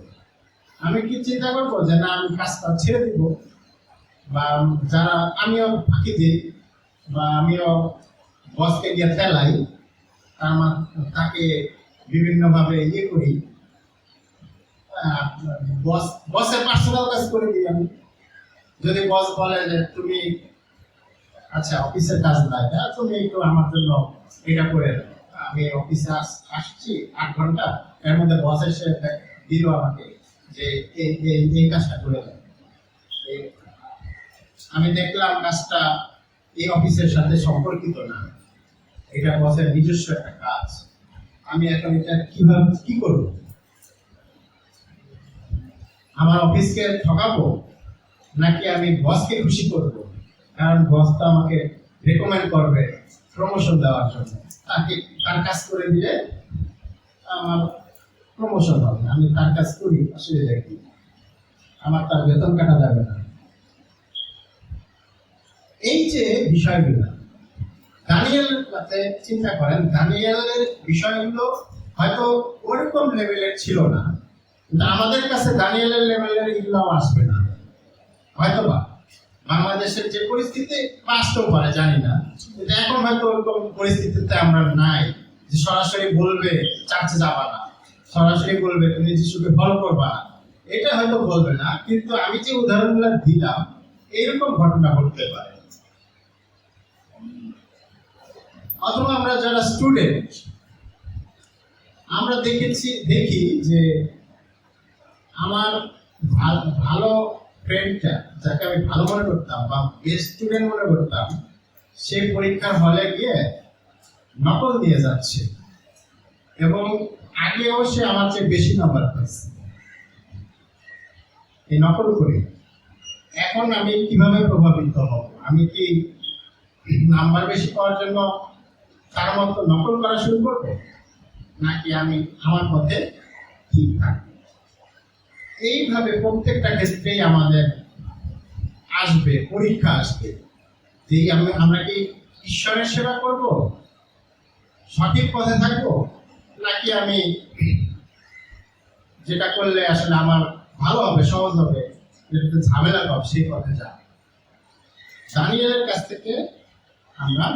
আমি কি চিন্তা করবো যে না, আমি কাজটা ছেড়ে দিব, বা যারা আমিও ফাঁকি দিই, বা আমিও বসকে গিয়ে ফেলাই, তাকে বিভিন্নভাবে ইয়ে করি, বসের পার্সোনাল কাজ করে দিই আমি। যদি বস বলে যে তুমি আচ্ছা অফিসের কাজ নাই, তুমি একটু আমার জন্য এটা করে দাও, আমি অফিসে আসছি 8 ঘন্টা, এর মধ্যে বস এসে দিল আমাকে যে এই কাজটা করে দাও, আমি দেখলাম কাজটা এই অফিসের সাথে সম্পর্কিত না, এটা বসের নিজস্ব একটা কাজ, আমি এখন এটা কিভাবে কি করব? আমার অফিসকে ঠকাবো নাকি আমি বসকে খুশি করব? কারণ বস তো আমাকে রেকমেন্ড করবে প্রমোশন দেওয়ার জন্য, তার কাজ করে দিলে আমার প্রমোশন হবে, আমি তার কাজ করি, আসলে দেখি আমার তার বেতন কাটা যাবে না। এই যে বিষয়গুলো দানিয়েলের কাছে চিন্তা করেন, দানিয়েলের বিষয়গুলো হয়তো ওরকম লেভেলের ছিল না, কিন্তু আমাদের কাছে দানিয়েলের লেভেলের এগুলোও আসবে না হয়তো, বা বাংলাদেশের যে পরিস্থিতি আসতেও পারে জানি না, কিন্তু এখন হয়তো ওরকম পরিস্থিতিতে আমরা নাই যে সরাসরি বলবে চার্চে যাবা না, সরাসরি বলবে তুমি যিশুকে ফলো করবা না, এটা হয়তো বলবে না, কিন্তু আমি যে উদাহরণগুলো দিলাম এইরকম ঘটনা ঘটতে পারে। অথবা আমরা যারা স্টুডেন্ট, আমরা দেখি যে আমার ভালো ফ্রেন্ডটা, যাকে আমি ভালো মনে করতাম বা বেস্ট স্টুডেন্ট মনে করতাম, সে পরীক্ষার হলে গিয়ে নকল দিয়ে যাচ্ছে, এবং আগেও সে আমার চেয়ে বেশি নাম্বার পাচ্ছে এই নকল করে। এখন আমি কিভাবে প্রভাবিত হব? আমি কি নাম্বার বেশি পাওয়ার জন্য তার মতো নকল করা শুরু করবো, নাকি আমি আমার পথে ঠিক থাকবো? এইভাবে প্রত্যেকটা ক্ষেত্রেই আমাদের আসবে, পরীক্ষা আসবে, যে আমরা কি ঈশ্বরের সেবা করব, সঠিক পথে থাকবো, নাকি আমি যেটা করলে আসলে আমার ভালো হবে, সহজ হবে, যেটাতে ঝামেলা কম সেই পথে যান। দানিয়েলের কাছ থেকে আমরা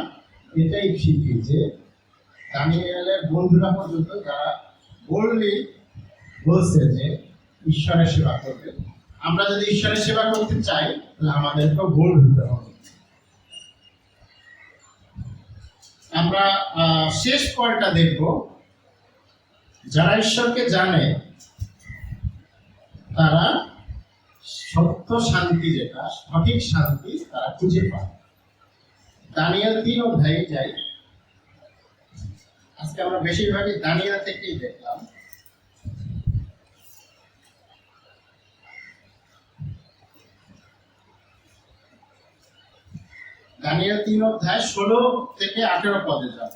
এটাই শিখি যে দানিয়েলের বন্ধুরা পর্যন্ত যারা বললি বলছে যে ঈশ্বরের সেবা করবে, আমরা যদি ঈশ্বরের সেবা করতে চাই তাহলে আমাদেরকেও বোল্ড হতে হবে। আমরা শেষ পয়েন্টটা দেখব, যারা ঈশ্বরকে জানে তারা সত্য শান্তি, যেটা সঠিক শান্তি তারা খুঁজে পায়। দানিয়েল 3 অধ্যায়ে যাই। আজকে আমরা বেশিরভাগই দানিয়েল থেকেই দেখলাম। দানিয়েল 3 অধ্যায় 16 থেকে 18 পদে যান।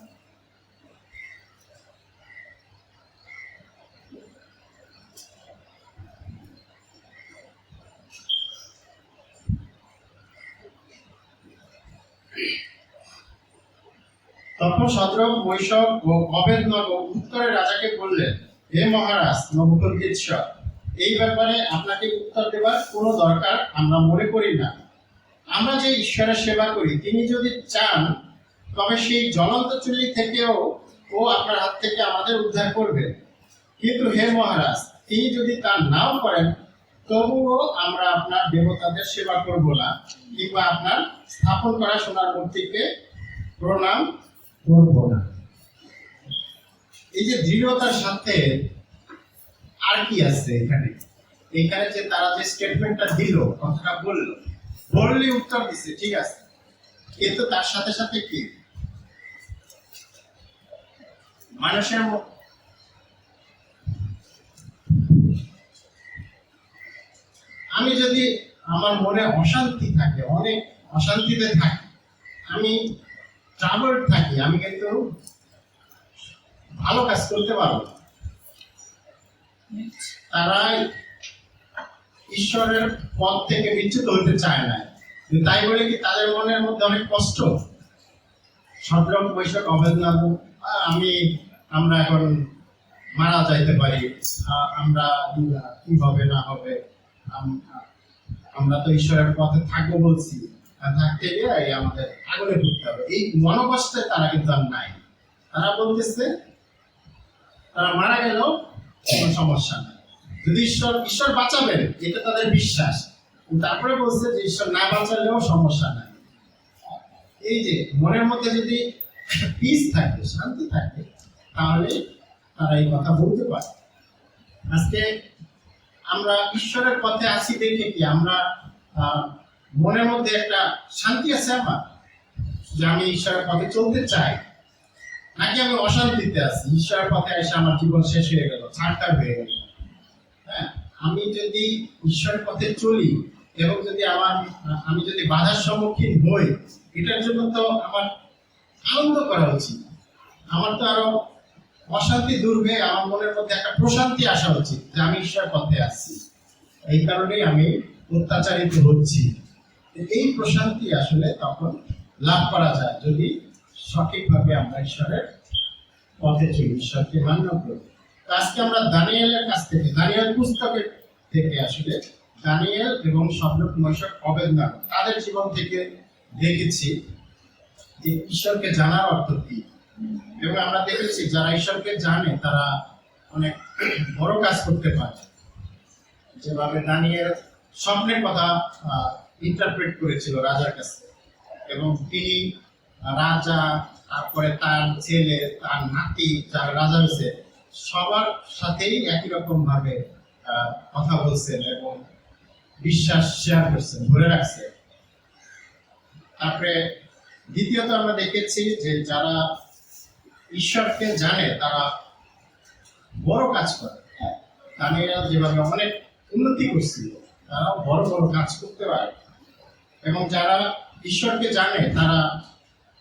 তখন শদ্রক, মৈশক ও অবেদনগো উত্তরে রাজাকে বললেন, হে মহারাজ নবুকদ্নেচ্ছর, এই ব্যাপারে আপনাকে উত্তর দেবার কোনো দরকার আমরা মনে করি না। আমরা যে ঈশ্বরের সেবা করি তিনি যদি চান তবে সেই জ্বলন্ত চুল্লি থেকেও ও আপনার হাত থেকে আমাদের উদ্ধার করবেন। কিন্তু হে মহারাজ, তিনি যদি তা নাও করেন তবুও আমরা আপনার দেবতাদের সেবা করব না, কিংবা আপনার স্থাপন করা সোনার মূর্তিকে প্রণাম করব না। এই যে দৃঢ়তার সাথে আর কি আছে এখানে? এখানে যে তারা যে স্টেটমেন্টটা দিল, কথাটা বললো, বললি উত্তর দিছে, ঠিক আছে, কিন্তু তার সাথে সাথে কি মানুষের আমি যদি আমার মনে অশান্তি থাকে, অনেক অশান্তিতে থাকি, আমি ট্রাবল থাকি, আমি কিন্তু ভালো কাজ করতে পারবো না। তারা ঈশ্বরের পথ থেকে বিচ্যুত হতে চায় না, তাই বলে কি তাদের মনের মধ্যে অনেক কষ্ট? শদ্রক, মৈশক, অবেদনগো, আমরা এখন মারা যাইতে পারি, আমরা কি হবে না হবে, আমরা তো ঈশ্বরের পথে থাকবো বলছি, থাকতে গিয়ে আমাদের আগুনে ঢুকতে হবে, এই মনোকষ্টে তারা কিন্তু আর নাই। তারা বলতেছে তারা মারা গেলেও কোনো সমস্যা নাই, যদি ঈশ্বর বাঁচাবেন এটা তাদের বিশ্বাস। তারপরে বলছে যে ঈশ্বর না বাঁচালেও সমস্যা নাই। এই যে মনের মধ্যে যদি পিস থাকে, শান্তি থাকে, তাহলে তারা এই কথা বলতে পারে। আজকে আমরা ঈশ্বরের পথে আসি দেখে কি আমরা মনের মধ্যে একটা শান্তি আছে আমার, যে আমি ঈশ্বরের পথে চলতে চাই, নাকি আমি অশান্তিতে আছি, ঈশ্বরের পথে এসে আমার জীবন শেষ হয়ে গেল, ছাড়টার হয়ে গেল? হ্যাঁ, আমি যদি ঈশ্বরের পথে চলি এবং যদি আমি যদি বাধার সম্মুখীন হই, এটার জন্য তো আমার আনন্দ করা উচিত। আমার তো আরো অশান্তি দূর হয়ে আমার মনের মধ্যে একটা প্রশান্তি আসা উচিত যে আমি ঈশ্বরের পথে আসছি, এই কারণেই আমি অত্যাচারিত হচ্ছি। এই প্রশান্তি আসলে তখন লাভ করা যায় যদি সঠিকভাবে আমরা ঈশ্বরের পথে চলি, ঈশ্বরকে মান্য করি। আজকে আমরা দানিয়েলের কাছ থেকে, দানিয়েল পুস্তকের থেকে আসলে দানিয়েল এবং শদ্রক, মৈশক, অবেদনগো তাদের জীবন থেকে দেখেছি যে ঈশ্বরকে জানার অর্থ কি। এবং আমরা দেখেছি যারা ঈশ্বরকে জানে তারা অনেক বড় কাজ করতে পারে। যেভাবে দানিয়েল স্বপ্নের কথা ইন্টারপ্রেট করেছিল রাজার কাছে, এবং তিনি রাজা, তারপরে তার ছেলে, তার নাতি যারা রাজা হয়েছে, সবার সাথেই একই রকম ভাবে কথা বলছেন এবং বিশ্বাস শেয়ার করছেন, ধরে রাখছেন। তারপরে দ্বিতীয়ত আমরা দেখেছি যে যারা ঈশ্বরকে জানে তারা বড় কাজ করে। দানিয়েল যেভাবে অনেক উন্নতি করছিল, তারাও বড় বড় কাজ করতে পারে। এবং যারা ঈশ্বরকে জানে তারা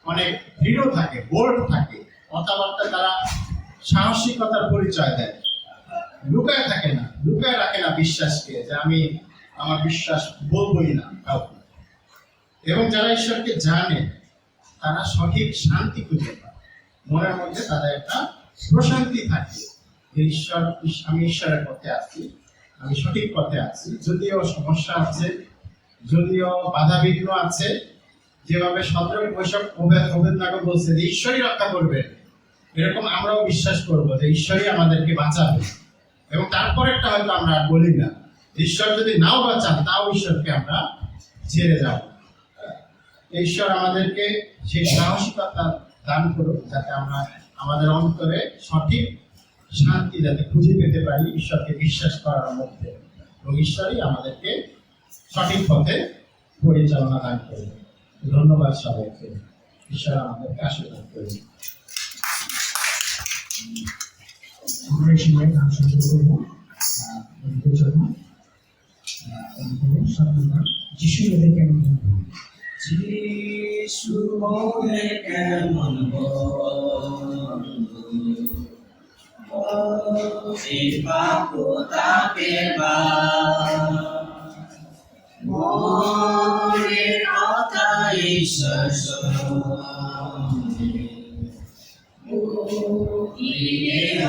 অনেক দৃঢ় থাকে, বোল্ড থাকে, কথাবার্তা তারা সাহসিকতার পরিচয় দেয়, লুকায় থাকে না, লুকায় রাখে না বিশ্বাসকে, যে আমি আমার বিশ্বাস বলবই না কাউকে। এবং যারা ঈশ্বরকে জানে তারা সঠিক শান্তি খুঁজে পায়, মনের মধ্যে তাদের একটা প্রশান্তি থাকে যে আমি ঈশ্বরের পথে আছি, আমি সঠিক পথে আছি, যদিও সমস্যা আছে, যদিও বাধা বিঘ্ন আছে, যেভাবে 17 বৈশাখ ওবেদনগর বলছে যে ঈশ্বরই রক্ষা করবে, এরকম আমরাও বিশ্বাস করব যে ঈশ্বরই আমাদেরকে বাঁচাবে। এবং তারপরেরটা হয়তো আমরা আর বলি না, ঈশ্বর যদি নাও বাঁচান তাও ঈশ্বরকে আমরা ছেড়ে যাব। ঈশ্বর আমাদেরকে সেই সাহসিকতা দান করুক, যাতে আমরা আমাদের অন্তরে সঠিক শান্তি যাতে খুঁজে পেতে পারি ঈশ্বরকে বিশ্বাস করার মধ্যে, এবং ঈশ্বরই আমাদেরকে সঠিক পথে পরিচালনা দান করবে। ধন্যবাদ সবাইকে। ঈশ্বর আমাদেরকে আশীর্বাদ করবে। আমরা এই সময় গান শুনতে করবো যিশু মোদের কেমন বন্ধু। যিশু মোদের কেমন বন্ধু, পাপো তাকে মনের কথা ঈশ্বর শোনে,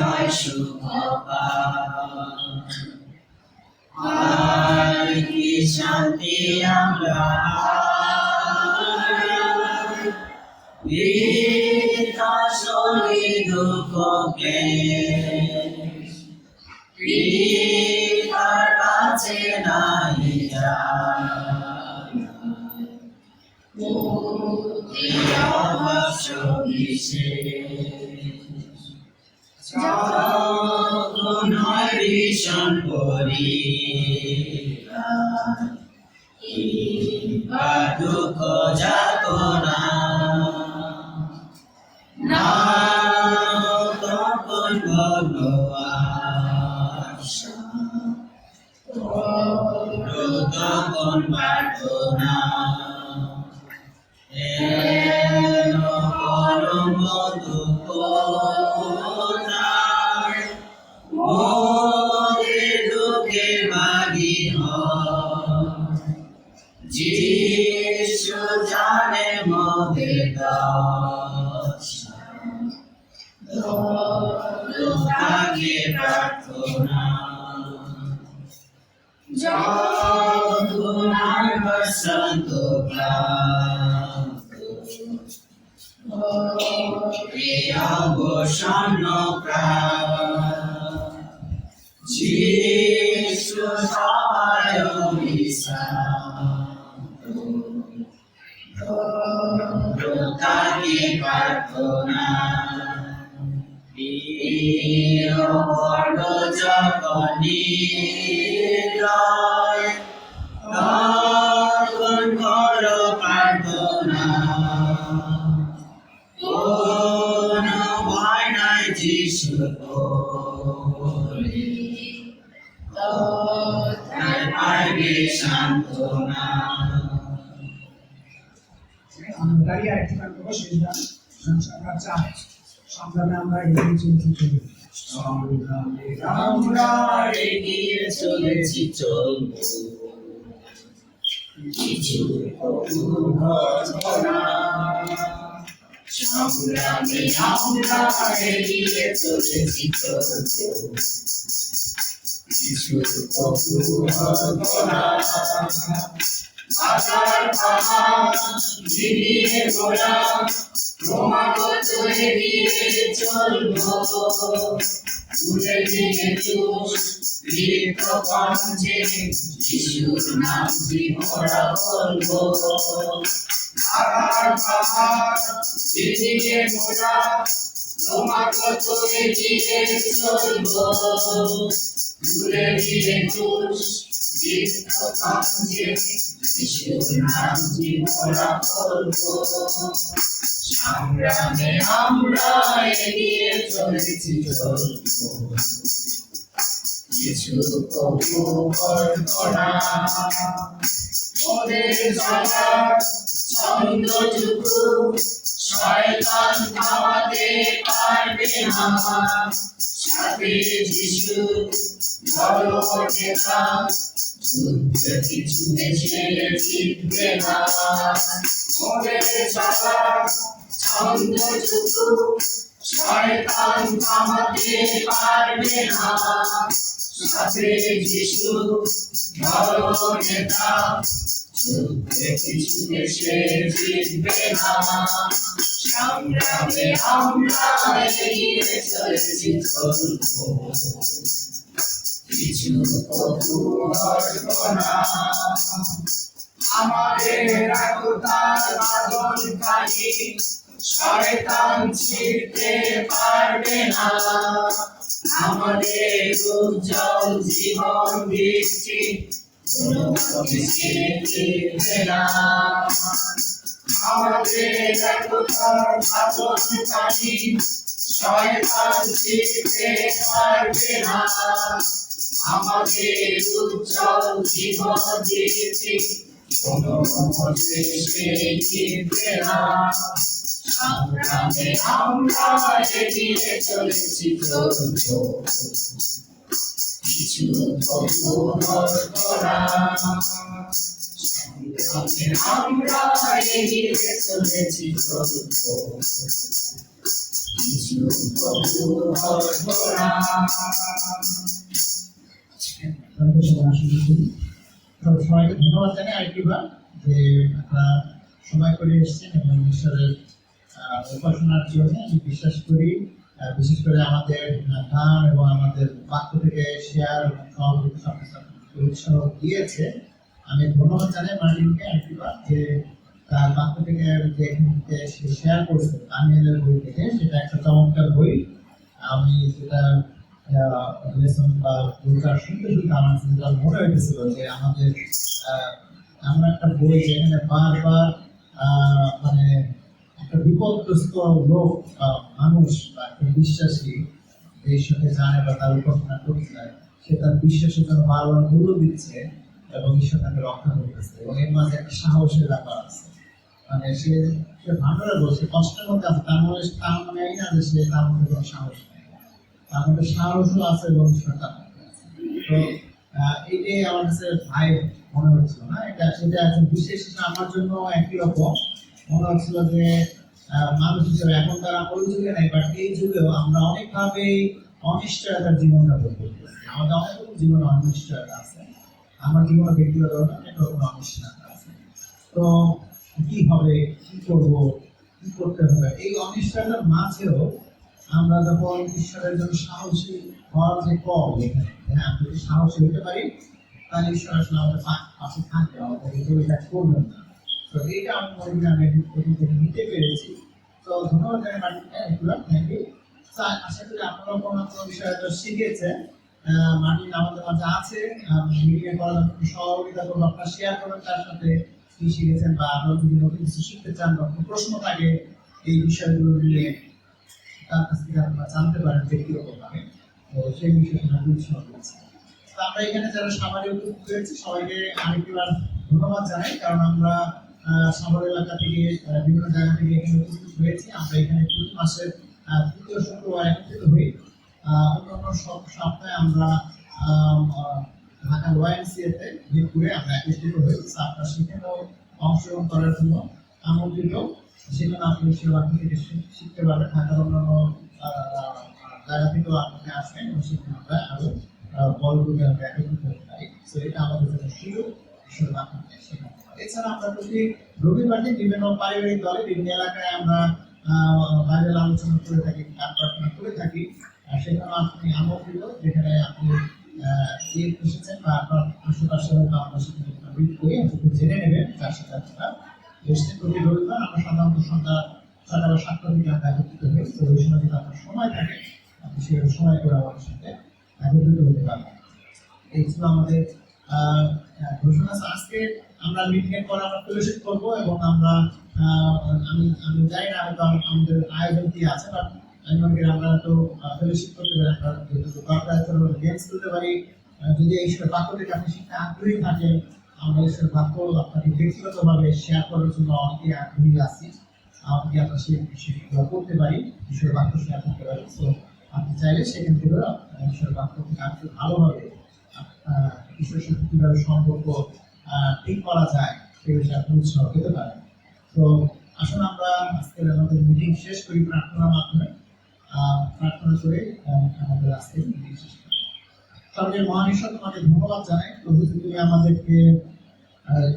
হয় সুখ আর কি শান্তি আমরা আসলে দুঃখকে তার কাছে নাই ভীষণ করি দুঃখ যাতনা না তখন বলো আশা, তখন প্রার্থনা পরম দুঃখ মোদের দুঃখে ভাগী যিশু জানে মোদের দশা, তাকে প্রার্থনা যখন বসন্ত অবসন্ন প্রাণ যিশু সহায় তাকে প্রার্থনা জগনী তখন কর প্রার্থনা কোনো ভয় নাই যিশু তার পাইবে সান্ত্বনা। আমরা দাঁড়িয়ে আরেকটি গান করবো, শেষ গান সংসার চায় সংগ্রামে আমরা এগিয়ে চলতে চলি। সংগ্রামে আমরা এগিয়ে চলেছি, চলবো কিছু ঘটনা। সংগ্রামে আমরা এগিয়ে চলেছি, চলবো কিছু ঘটনা। আশার পাহাড় ঝিলিয়ে গোড়া ক্রমাগত এগিয়ে চলবো, তুলে দিনে তুষ লিপ্ত কণ্ঠে যিশুর নাম জীবরা বলবো। আশার পাহাড় ঝিলিয়ে গোড়া ক্রমাগত এগিয়ে চলবো, তুলে দিনে তুষ লিপ্ত কণ্ঠে যিশুর নাম জীবরা বলবো। সংগ্রামে আমরা এগিয়ে চলেছি, চলবো কিছু কবু ঘটনা। ওদের চলার ছন্দটুকু শয়তান থামাতে পারবে না, সাথে যিশু বড় নেতা যুদ্ধ কিছু ছেড়ে জিতবে না। ওদের চলার ছন্দটুকু শয়তান থামাতে পারবে না, সাথে যিশু বড় নেতা, যুদ্ধে কিছুতে সে জিতবে না। সংগ্রামে আমরা এগিয়ে চলেছি, চলবো, কিছু তবু হটব না। আমাদের একতার বাঁধনকারী শয়তান ছিঁড়তে পারবে না, আমাদের উজ্জ্বল জীবন বৃষ্টি কোনো মতে ছিঁড়বে না। আমাদের একতার বাঁধনকারী শয়তান ছিঁড়তে পারবে না, আমাদের উজ্জ্বল জীবন বৃষ্টি কোনো মতে ছিঁড়বে না। সংগ্রামে আমরা এগিয়ে চলেছি, চলবো, কিছু তবু হটব না। সংগ্রামে আমরা এগিয়ে চলেছি, চলবো, কিছু তবু হটব না। সবাইকে ধন্যবাদ জানাই আরেকবার যে আপনারা সময় করে এসেছেন এবং ঈশ্বরের উপাসনার জন্য। আমি বিশ্বাস করি বিশেষ করে আমাদের গান এবং আমাদের বাক্য থেকে শেয়ার এবং সহযোগিতা উৎসাহ দিয়েছে। আমি ধন্যবাদ জানাই মার্টিনকে আরেকবার যে তার বাক্য থেকে যে শেয়ার করছে দানিয়েলের বই থেকে, সেটা একটা চমৎকার বই। আমি যেটা লেসন বা বইটা শুনতে শুনতে আমার যেটা মনে হয়েছিল যে আমাদের এমন একটা বই যেখানে বারবার মানে একটা বিপদগ্রস্ত লোক বা মানুষ বা একটা বিশ্বাসী যে ঈশ্বরকে জানে বা তার উপাসনা করতে চায়, সে তার বিশ্বাসের জন্য বারবার দূর দিচ্ছে এবং ঈশ্বর তাকে রক্ষা করতেছে, এবং এর মাঝে একটা সাহসের ব্যাপার আছে। মানে সে ভাঙড়ে বলছে কষ্টের মধ্যে আছে, তার মানে এই না যে সে তার মধ্যে কোনো সাহস নেই, তার মধ্যে সাহসও আছে এবং ঈশ্বর তার মধ্যে আছে। তো এইটাই আমার কাছে ভাই মনে হচ্ছিল না, এটা একজন বিশেষ হিসেবে আমার জন্য একই রকম মনে হচ্ছিল যে মানুষ হিসেবে এখন তারা ওই যুগে নেই, বাট এই যুগেও আমরা অনেকভাবেই অনিশ্চয়তার জীবনযাপন করতেছি। আমাদের অনেক জীবনে অনিশ্চয়তা আছে, আমার জীবনে ব্যক্তিগত অনেক রকম অনিশ্চয়তা আছে। তো কি হবে, কি করব, কি করতে হবে, এই অনিশ্চয়তার মাঝেও আমরা যখন ঈশ্বরের জন্য সাহসী হওয়ার যে কল এখানে, হ্যাঁ, যদি সাহসী হতে পারি তাহলে ঈশ্বর আসলে আমাদের পাশে থাকবে, আমাদেরকে কেউ এটা করবেন না। তো এইটা আমি মনে করি আমি নিতে পেরেছি। তো ধন্যবাদ জানাই মার্টিন, থ্যাংক ইউ। আশা করি আপনারা কোনো বিষয়টা শিখেছেন। মার্টিন আমাদের মাঝে আছে, মিটিং করার জন্য সহযোগিতা করবো, আপনারা শেয়ার করবেন তার সাথে কি শিখেছেন, বা আপনারা যদি নতুন কিছু শিখতে চান বা কোনো প্রশ্ন থাকে এই বিষয়গুলো নিয়ে তার কাছ থেকে আপনারা জানতে পারেন ব্যক্তিগতভাবে, তো সেই বিষয়ে আমরা উৎসাহ দিচ্ছি। তো আমরা এখানে যারা সাভারে উপস্থিত হয়েছি সবাইকে আরেকবার ধন্যবাদ জানাই, কারণ আমরা সাভার এলাকা থেকে বিভিন্ন জায়গা থেকে এখানে উপস্থিত হয়েছি। আমরা এখানে প্রতি মাসের তৃতীয় শুক্রবার একত্রিত হই। অন্যান্য সপ্তাহে আমরা ঢাকা ওয়াইএমসিএতে মিরপুরে আমরা একত্রিত হই। আপনারা সেখানেও অংশগ্রহণ করার জন্য আমন্ত্রিত, সেখানে আপনি সেবা থেকে শিখতে পারবেন। ঢাকার অন্যান্য জায়গা থেকেও আপনি আসবেন এবং সেখানে আমরা আরো বড়গুলো আমরা একত্রিত হতে পারি। তো এটা আমাদের জন্য সুযোগ, ঈশ্বর আপনাকে শেখাতে পারে। এছাড়া আমরা প্রতি রবিবার দিন বিভিন্ন পারিবারিক দলে বিভিন্ন এলাকায় আমরা বাইবেল আলোচনা করে থাকি, গান প্রার্থনা করে থাকি। সেখানে আপনি আমন্ত্রিত, যেখানে আপনি এসেছেন বা আপনার আশেপাশে আমরা সেখানে ভিড় করে আপনি জেনে নেবেন তার সাথে আপনারা এসেছেন। প্রতি রবিবার আমরা সাধারণত সন্ধ্যা 6টা বা 7টা থেকে আমরা একত্রিত হই। তো ওই সময় যদি আপনার সময় থাকে আপনি সেই সময় করে আমাদের সাথে একত্রিত হতে পারবেন। এই ছিল আমাদের ঘোষণা। আজকে আমরা মিটিং এর পর আমরা ফেলোশিপ করবো এবং আমরা আমি জানি না হয়তো আমাদের আয়োজন কি আছে, বাট আমি মনে করি আমরা তো ফেলোশিপ করতে পারি, আমরা গেমস করতে পারি। যদি ঈশ্বরের বাক্য থেকে আপনি শিখতে আগ্রহী থাকেন, আমরা ঈশ্বরের বাক্য আপনাকে ব্যক্তিগতভাবে শেয়ার করার জন্য অনেকে আগ্রহী আছি, আমাকে আমরা সেই বিষয়গুলো করতে পারি, ঈশ্বরের বাক্য শেয়ার করতে পারি। তো আপনি চাইলে সেখান থেকে ঈশ্বরের বাক্য থেকে আপনি ভালোভাবে ঈশ্বরের সাথে কীভাবে সম্পর্ক ঠিক করা যায় সে বিষয়ে আপনি উৎসাহ পেতে পারেন। তো আসলে আমরা আজকের আমাদের মিটিং শেষ করি প্রার্থনার মাধ্যমে। করে আমাদের আজকে সর্বের মহান ঈশ্বর তোমাকে ধন্যবাদ জানাই প্রভু যে তুমি আমাদেরকে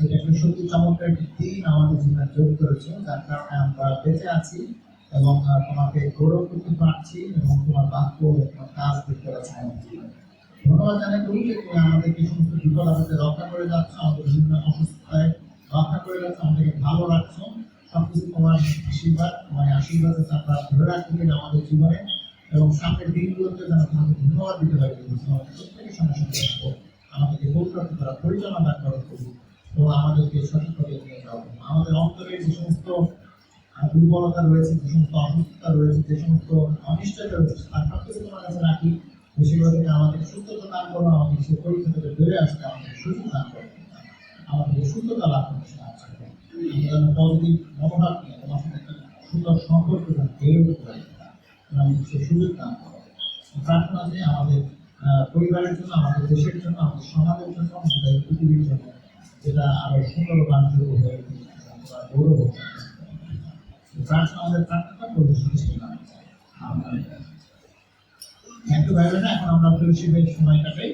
এটা একটা সত্যি চমৎকার একটি দিন আমাদের জীবনে যোগ করেছো যার কারণে আমরা বেঁচে আছি এবং তোমাকে গৌরব করতে পারছি এবং তোমার বাক্য তোমার কাজ করতে পারছি আমাদের জীবনে। ধন্যবাদ জানাই প্রভু যে তুমি আমাদেরকে সমস্ত বিপদ আমাদের রক্ষা করে যাচ্ছ, আমাদের বিভিন্ন অসুস্থতায় রক্ষা করে যাচ্ছ, আমাদেরকে ভালো রাখছো। সবকিছু তোমার আশীর্বাদ, তোমার আশীর্বাদে আমরা ধরে রাখতে পারি আমাদের জীবনে এবং সামনের দিনগুলোতে যেন তোমাকে ধন্যবাদ দিতে পারি। তোমাকে প্রত্যেকের সঙ্গে সঙ্গে থাকবো, আমাদেরকে পরিচালনা করা পরিচালনা করো প্রভু এবং আমাদেরকে সঠিক পথে নিয়ে যাও। আমাদের অন্তরে যে সমস্ত দুর্বলতা রয়েছে, যে সমস্ত অসুস্থতা রয়েছে, যে সমস্ত অনিশ্চয়তা রয়েছে, তার সবকিছু তোমার কাছে রাখি। সেগুলো থেকে আমাদের সুস্থতা দান করো, আমাদের সেই পরীক্ষা থেকে বেড়ে আসতে আমাদের সুযোগ দান করো, আমাদের সুস্থতা লাভ করতে সাহায্য করো। আমরা যেন পজিটিভ মনোভাব নিয়ে তোমার সাথে একটা সুন্দর সম্পর্ক যেন বেড়ে উঠতে পারি, আমাদের সেই সুযোগ দান করো। প্রার্থনা যে আমাদের পরিবারের জন্য, আমাদের দেশের জন্য, আমাদের সমাজের জন্য, আমাদের পৃথিবীর জন্য, যেটা আরো সুন্দর বাণিজ্য হয়ে উঠবে, গৌরব হচ্ছে। প্রার্থনা আমাদের প্রার্থনা করবো সুস্থ নাম। থ্যাংক ইউ ভাই বোনেরা, এখন আমরা ফেলোশিপের সময় কাটাই।